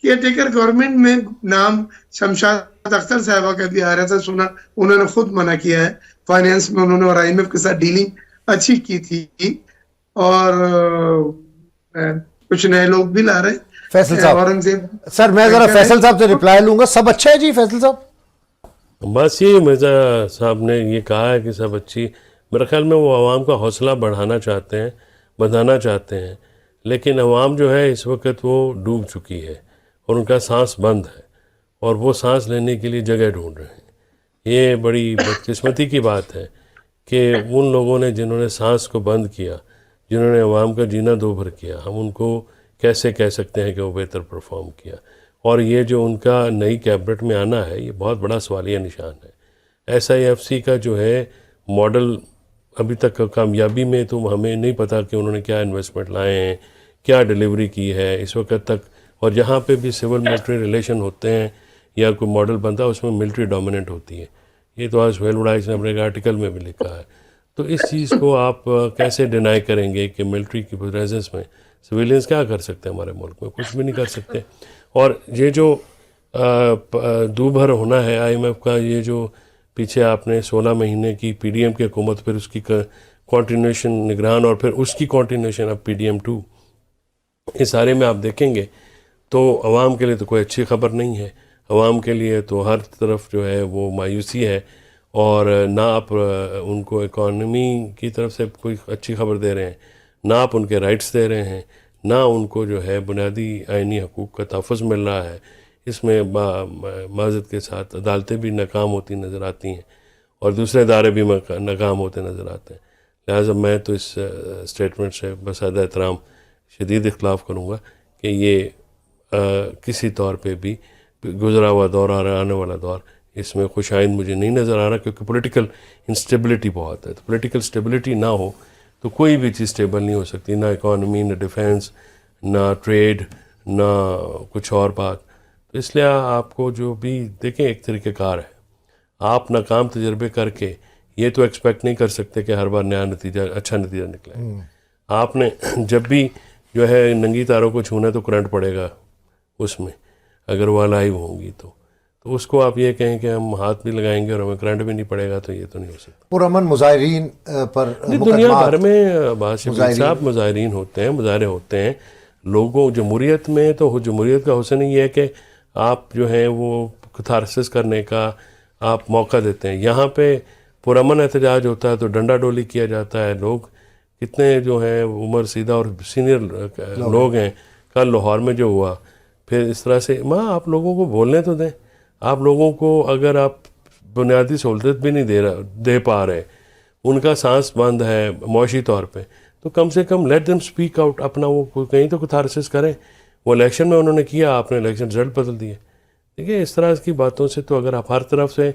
केयरटेकर गवर्नमेंट में नाम शमशाद अख्तर साहबा का भी आ रहा था, सुना, उन्होंने खुद मना किया है। फाइनेंस में उन्होंने और IMF के साथ डीलिंग अच्छी की थी, और कुछ नए लोग भी ला रहे हैं। फैसल साहब, औरंगजेब सर मैं जरा फैसल साहब से रिप्लाई लूंगा। सब अच्छा है जी फैसल साहब? बस ये मिर्ज़ा साहब ने ये कहा है कि सब अच्छी, मेरे ख्याल में वो आवाम का हौसला बढ़ाना चाहते हैं, बढ़ाना चाहते हैं, लेकिन आवाम जो है इस वक्त वो डूब चुकी है और उनका सांस बंद है, और वो सांस लेने के लिए जगह ढूंढ रहे हैं। ये बड़ी बदकिस्मती की बात है कि उन लोगों ने जिन्होंने सांस को बंद किया, जिन्होंने आवाम का जीना दोभर किया, हम उनको कैसे कह सकते हैं कि वो बेहतर परफॉर्म किया। और ये जो उनका नई कैबिनेट में आना है, ये बहुत बड़ा सवालिया निशान है। SIFC का जो है मॉडल अभी तक कामयाबी में तो हमें नहीं पता कि उन्होंने क्या इन्वेस्टमेंट लाए हैं, क्या डिलीवरी की है इस वक्त तक। और जहाँ पे भी सिविल मिलिट्री रिलेशन होते हैं या कोई मॉडल बनता है, उसमें मिलिट्री डोमिनेंट होती है। ये तो आज सुहेल उड़ाइस ने अपने एक आर्टिकल में भी लिखा है। तो इस चीज़ को आप कैसे डिनाई करेंगे कि मिलिट्री की प्रेजेंस में सिविलियंस क्या कर सकते हैं हमारे मुल्क में? कुछ भी नहीं कर सकते। और ये जो दूभर होना है IMF का, ये जो पीछे आपने 16 महीने की PDM की हुकूमत, फिर उसकी कॉन्टीन्यूशन निगरान, और फिर उसकी कॉन्टीन्यूशन अब PDM2, इस सारे में आप देखेंगे तो आवाम के लिए तो कोई अच्छी खबर नहीं है। अवाम के लिए तो हर तरफ जो है वो मायूसी है, और ना आप उनको इकॉनमी की तरफ से कोई अच्छी खबर दे रहे हैं, ना आप उनके राइट्स दे रहे हैं, ना उनको जो है बुनियादी आइनी हकूक़ का तहफ़्फ़ुज़ मिल रहा है। इसमें माज़रत के साथ अदालतें भी नाकाम होती नज़र आती हैं और दूसरे इदारे भी नाकाम होते नज़र आते हैं। लिहाजा मैं तो इस स्टेटमेंट से बसादा एहतराम शदीद इख्तलाफ करूँगा कि ये किसी तौर पे भी गुज़रा हुआ दौर और आने वाला दौर इसमें खुशाइंद मुझे नहीं नज़र आ रहा, क्योंकि पॉलिटिकल इंस्टेबिलिटी बहुत है। तो पॉलिटिकल स्टेबिलिटी ना हो तो कोई भी चीज़ स्टेबल नहीं हो सकती, ना इकॉनमी, ना डिफेंस, ना ट्रेड, ना कुछ और बात। तो इसलिए आपको जो भी देखें एक तरीक़ेकार है, आप नाकाम तजर्बे करके ये तो एक्सपेक्ट नहीं कर सकते कि हर बार नया नतीजा, अच्छा नतीजा निकले। आपने जब भी जो है नंगी तारों को छूना तो करंट पड़ेगा उसमें, अगर वो लाइव होंगी तो उसको आप ये कहें कि हम हाथ भी लगाएंगे और हमें करंट भी नहीं पड़ेगा, तो ये तो नहीं हो सकता। पुरअमन मुजाहिरीन पर दुनिया भर में बादशाह मुजाहिरीन होते हैं, मुजाहरे होते हैं लोगों। जमहूरियत में तो जमहूरियत का हुस्न ये है कि आप जो है वो कैथारसिस करने का आप मौका देते हैं। यहाँ पे पुरअमन एहतजाज होता है तो डंडा डोली किया जाता है। लोग कितने जो हैं उमर सीधा और सीनियर लोग हैं, कल लाहौर में जो हुआ, फिर इस तरह से आप लोगों को बोलने तो दें। आप लोगों को अगर आप बुनियादी सहूलत भी नहीं दे पा रहे, उनका सांस बंद है मौशी तौर पे, तो कम से कम लेट देम स्पीक आउट, अपना वो कहीं तो कैथारसिस करें। वो इलेक्शन में उन्होंने किया, आपने इलेक्शन रिजल्ट बदल दिए। देखिए इस तरह की बातों से तो अगर आप हर तरफ से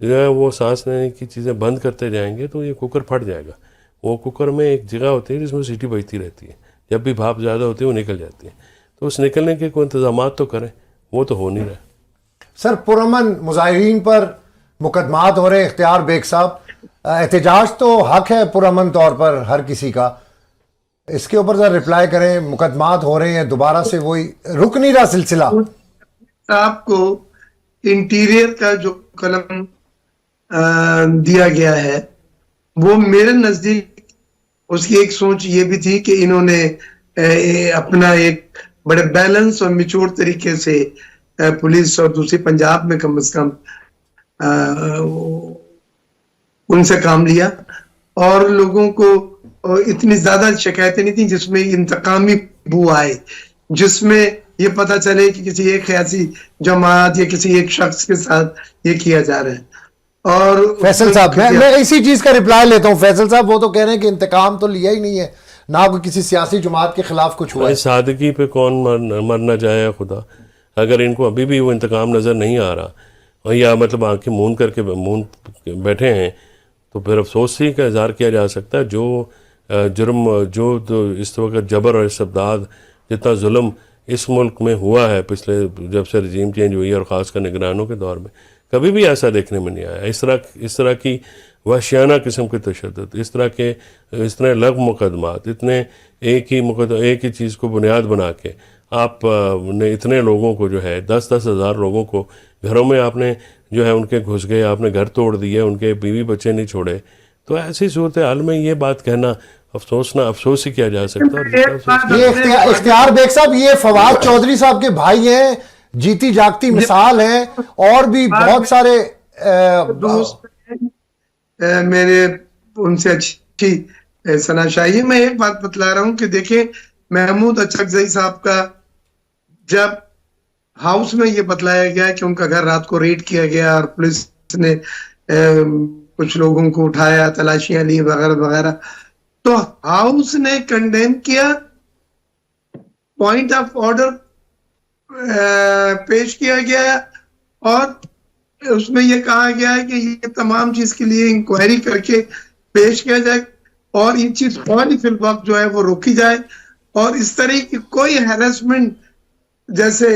जो है वो सांस लेने की चीज़ें बंद करते जाएंगे तो ये कुकर फट जाएगा। वो कुकर में एक जगह होती है जिसमें सीटी बजती रहती है, जब भी भाप ज़्यादा होती है वो निकल जाती है। तो उस निकलने के कोई इंतजाम तो करें, वो तो हो नहीं रहा। सर, पुरअमन मुजाहिरीन पर मुकदमात हो रहे, इख्तियार बेग साहब, एहतजाज तो हक है पुरअमन तौर पर हर किसी का, इसके ऊपर जरा रिप्लाई करें। मुकदमात हो रहे हैं, दोबारा से वही रुक नहीं रहा सिलसिला। आपको इंटीरियर का जो कलम दिया गया है वो मेरे नजदीक उसकी एक सोच ये भी थी कि इन्होंने अपना एक बड़े बैलेंस और मिच्योर तरीके से पुलिस और दूसरी पंजाब में कम से कम उनसे काम लिया और लोगों को इतनी ज्यादा शिकायतें नहीं थी जिसमें इंतकामी बू आए, जिसमें ये पता चले कि किसी एक सियासी जमात या किसी एक शख्स के साथ ये किया जा रहा है। और फैसल साहब, मैं इसी चीज का रिप्लाई लेता हूं। फैसल साहब वो तो कह रहे हैं कि इंतकाम तो लिया ही नहीं है, ना कोई किसी सियासी जमात के खिलाफ कुछ हुआ है। सादगी पे कौन मरना चाहे खुदा। अगर इनको अभी भी वो इंतकाम नज़र नहीं आ रहा और या मतलब आंखें मूंद करके बैठे हैं, तो फिर अफसोस ही का इज़हार किया जा सकता है। जो जुर्म, जो तो इस वक्त जबर और इस्तेबदाद, जितना जुल्म इस मुल्क में हुआ है पिछले जब से रजीम चेंज हुई है और ख़ासकर निगरानों के दौर में, कभी भी ऐसा देखने में नहीं आया। इस तरह की वहशियाना किस्म के तशद्दुद, इस तरह लग मुकदमात, इतने एक ही चीज़ को बुनियाद बना के आप ने इतने लोगों को जो है 10-10 हज़ार लोगों को घरों में आपने जो है उनके घुस गए, आपने घर तोड़ दिए, उनके बीवी बच्चे नहीं छोड़े। तो ऐसी सूरत हाल में ये बात कहना अफसोस ही किया जा सकता है। ये इख्तियार बेग साहब, ये फवाद चौधरी साहब के भाई हैं, जीती जागती मिसाल हैं, और भी बहुत सारे दोस्त मेरे उनसे अच्छी सनाशाही है। मैं एक बात बतला रहा हूं कि देखें, महमूद अचकजई साहब का जब हाउस में ये बतलाया गया कि उनका घर रात को रेड किया गया और पुलिस ने कुछ लोगों को उठाया, तलाशियां ली वगैरह वगैरह, तो हाउस ने कंडेम किया, पॉइंट ऑफ ऑर्डर पेश किया गया और उसमें यह कहा गया है कि ये तमाम चीज के लिए इंक्वायरी करके पेश किया जाए और ये चीज फौरी फिल वक्त जो है वो रोकी जाए और इस तरह की कोई हैरेसमेंट जैसे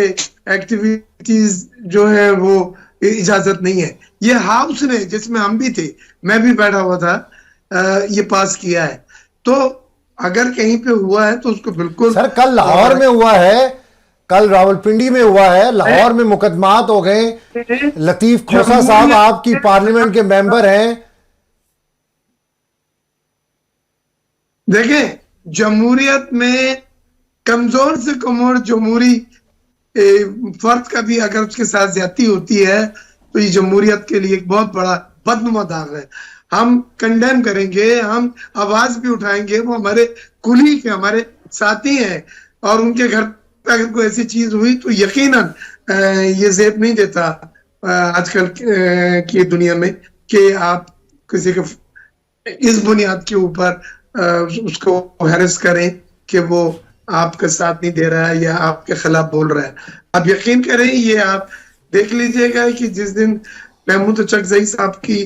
एक्टिविटीज जो है वो इजाजत नहीं है। ये हाउस ने, जिसमें हम भी थे, मैं भी बैठा हुआ था, ये पास किया है। तो अगर कहीं पे हुआ है तो उसको बिल्कुल। सर, कल लाहौर में हुआ है, कल रावलपिंडी में हुआ है, लाहौर में मुकदमात हो गए। लतीफ खोसा साहब आपकी पार्लियामेंट के मेंबर हैं। देखें, जमहूरियत में कमजोर से कमजोर जमहूरी फर्द का भी अगर उसके साथ ज्यादती होती है तो ये जमहूरियत के लिए एक बहुत बड़ा बदनुमा दाग है। हम कंडेम करेंगे, हम आवाज भी उठाएंगे, वो हमारे कुली के हमारे साथी हैं और उनके घर पे अगर कोई ऐसी चीज हुई तो यकीनन ये जेब नहीं देता आजकल की दुनिया में कि आप किसी को इस बुनियाद के ऊपर उसको हैरेस करें कि वो आपका साथ नहीं दे रहा है या आपके खिलाफ बोल रहा है। आप यकीन करें, ये आप देख लीजिएगा कि जिस दिन महमूद चकजई साहब की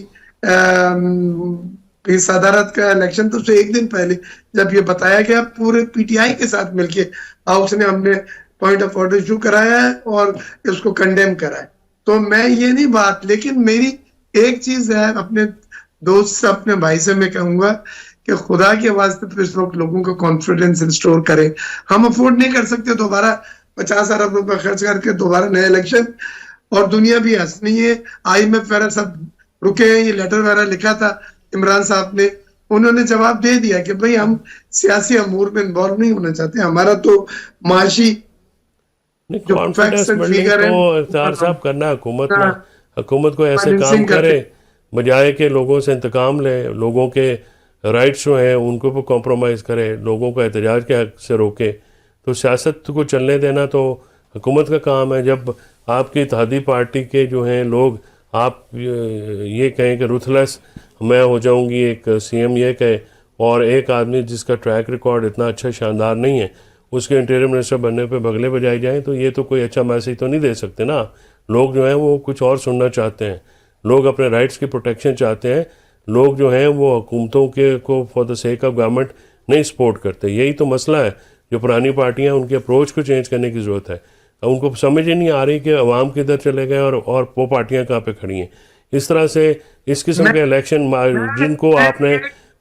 सदारत का इलेक्शन, तो उससे एक दिन पहले जब ये बताया गया, पूरे पीटीआई के साथ मिलके हाउस ने हमने पॉइंट ऑफ ऑर्डर इशू कराया है और इसको कंडेम करा है। तो मैं ये नहीं बात, लेकिन मेरी एक चीज है, अपने दोस्त से अपने भाई से मैं कहूंगा कि खुदा के वास्ते तो इस वक्त लोगों का कॉन्फिडेंस रिस्टोर करें। हम अफोर्ड नहीं कर सकते दोबारा 50 अरब रुपए खर्च करके दोबारा नया इलेक्शन, और दुनिया भी हंसनी है। IMF वगैरह सब रुके हैं, ये लेटर वगैरह लिखा था इमरान साहब ने, उन्होंने जवाब दे दिया कि भाई हम सियासी अमूर में इन्वॉल्व नहीं होना चाहते, हमारा तो माशी कॉन्फिडेंस बिल्डिंग को इख्तियार साहब करना है हुकूमत में। हुकूमत को ऐसे काम करे बजाय के लोगों से इंतकाम ले, लोगों के राइट्स जो हैं उनको भी कॉम्प्रोमाइज़ करे, लोगों को एहतजाज के हक से रोके। तो सियासत को चलने देना तो हुकूमत का काम है। जब आपकी इत्तेहादी पार्टी के जो हैं लोग आप ये कहें कि रुथलेस मैं हो जाऊंगी, एक CM ये कहे, और एक आदमी जिसका ट्रैक रिकॉर्ड इतना अच्छा शानदार नहीं है उसके इंटीरियर मिनिस्टर बनने पे बगले बजाए जाएं, तो ये तो कोई अच्छा मैसेज तो नहीं दे सकते ना। लोग जो हैं वो कुछ और सुनना चाहते हैं, लोग अपने राइट्स की प्रोटेक्शन चाहते हैं, लोग जो हैं वो हुकूमतों के को for the sake of government नहीं सपोर्ट करते। यही तो मसला है। जो पुरानी पार्टियां, उनके अप्रोच को चेंज करने की ज़रूरत है। उनको समझ ही नहीं आ रही कि अवाम किधर चले गए और वो पार्टियां कहाँ पे खड़ी हैं। इस तरह से इस किस्म के इलेक्शन जिनको आपने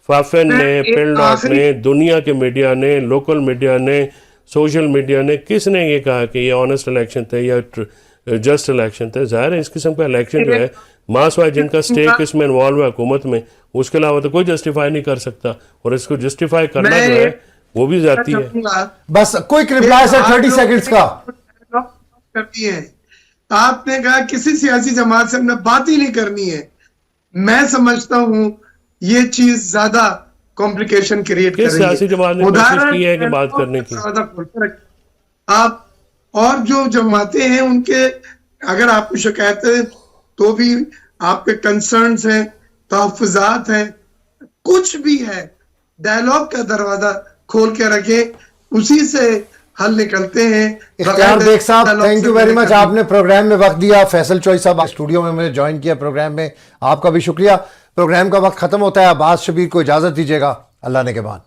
फाफेन ने, पिलडॉट ने, दुनिया के मीडिया ने, लोकल मीडिया ने, सोशल मीडिया ने, किसने ये कहा कि ये ऑनेस्ट इलेक्शन थे या जस्ट इलेक्शन थे? ज़ाहिर है इस किस्म का इलेक्शन जो है मास वाइज जिनका स्टेक इसमें इन्वॉल्व है हुकूमत में, उसके अलावा तो कोई जस्टिफाई नहीं कर सकता, और इसको जस्टिफाई करना जो है वो भी जाती है। बस क्विक रिप्लाई सर, 30 सेकंड्स का करती है। आपने कहा किसी सियासी जमात से हमने बात ही नहीं करनी है। मैं समझता हूं ये चीज ज्यादा कॉम्प्लिकेशन क्रिएट करेगी। सियासी जमात ने कोशिश की है कि बात करने की। आप और जो जमातें हैं उनके अगर आपको शिकायतें तो भी आपके कंसर्न्स हैं, तहफ़्फ़ुज़ात हैं, कुछ भी है, डायलॉग का दरवाजा खोल के रखें, उसी से हल निकलते हैं। इख्तियार बेग साहब, थैंक यू वेरी मच, आपने प्रोग्राम में वक्त दिया। फैसल चोई साहब स्टूडियो में मैंने ज्वाइन किया प्रोग्राम में, आपका भी शुक्रिया। प्रोग्राम का वक्त खत्म होता है, अब्बास शबीर को इजाजत दीजिएगा, अल्लाह ने के बाद।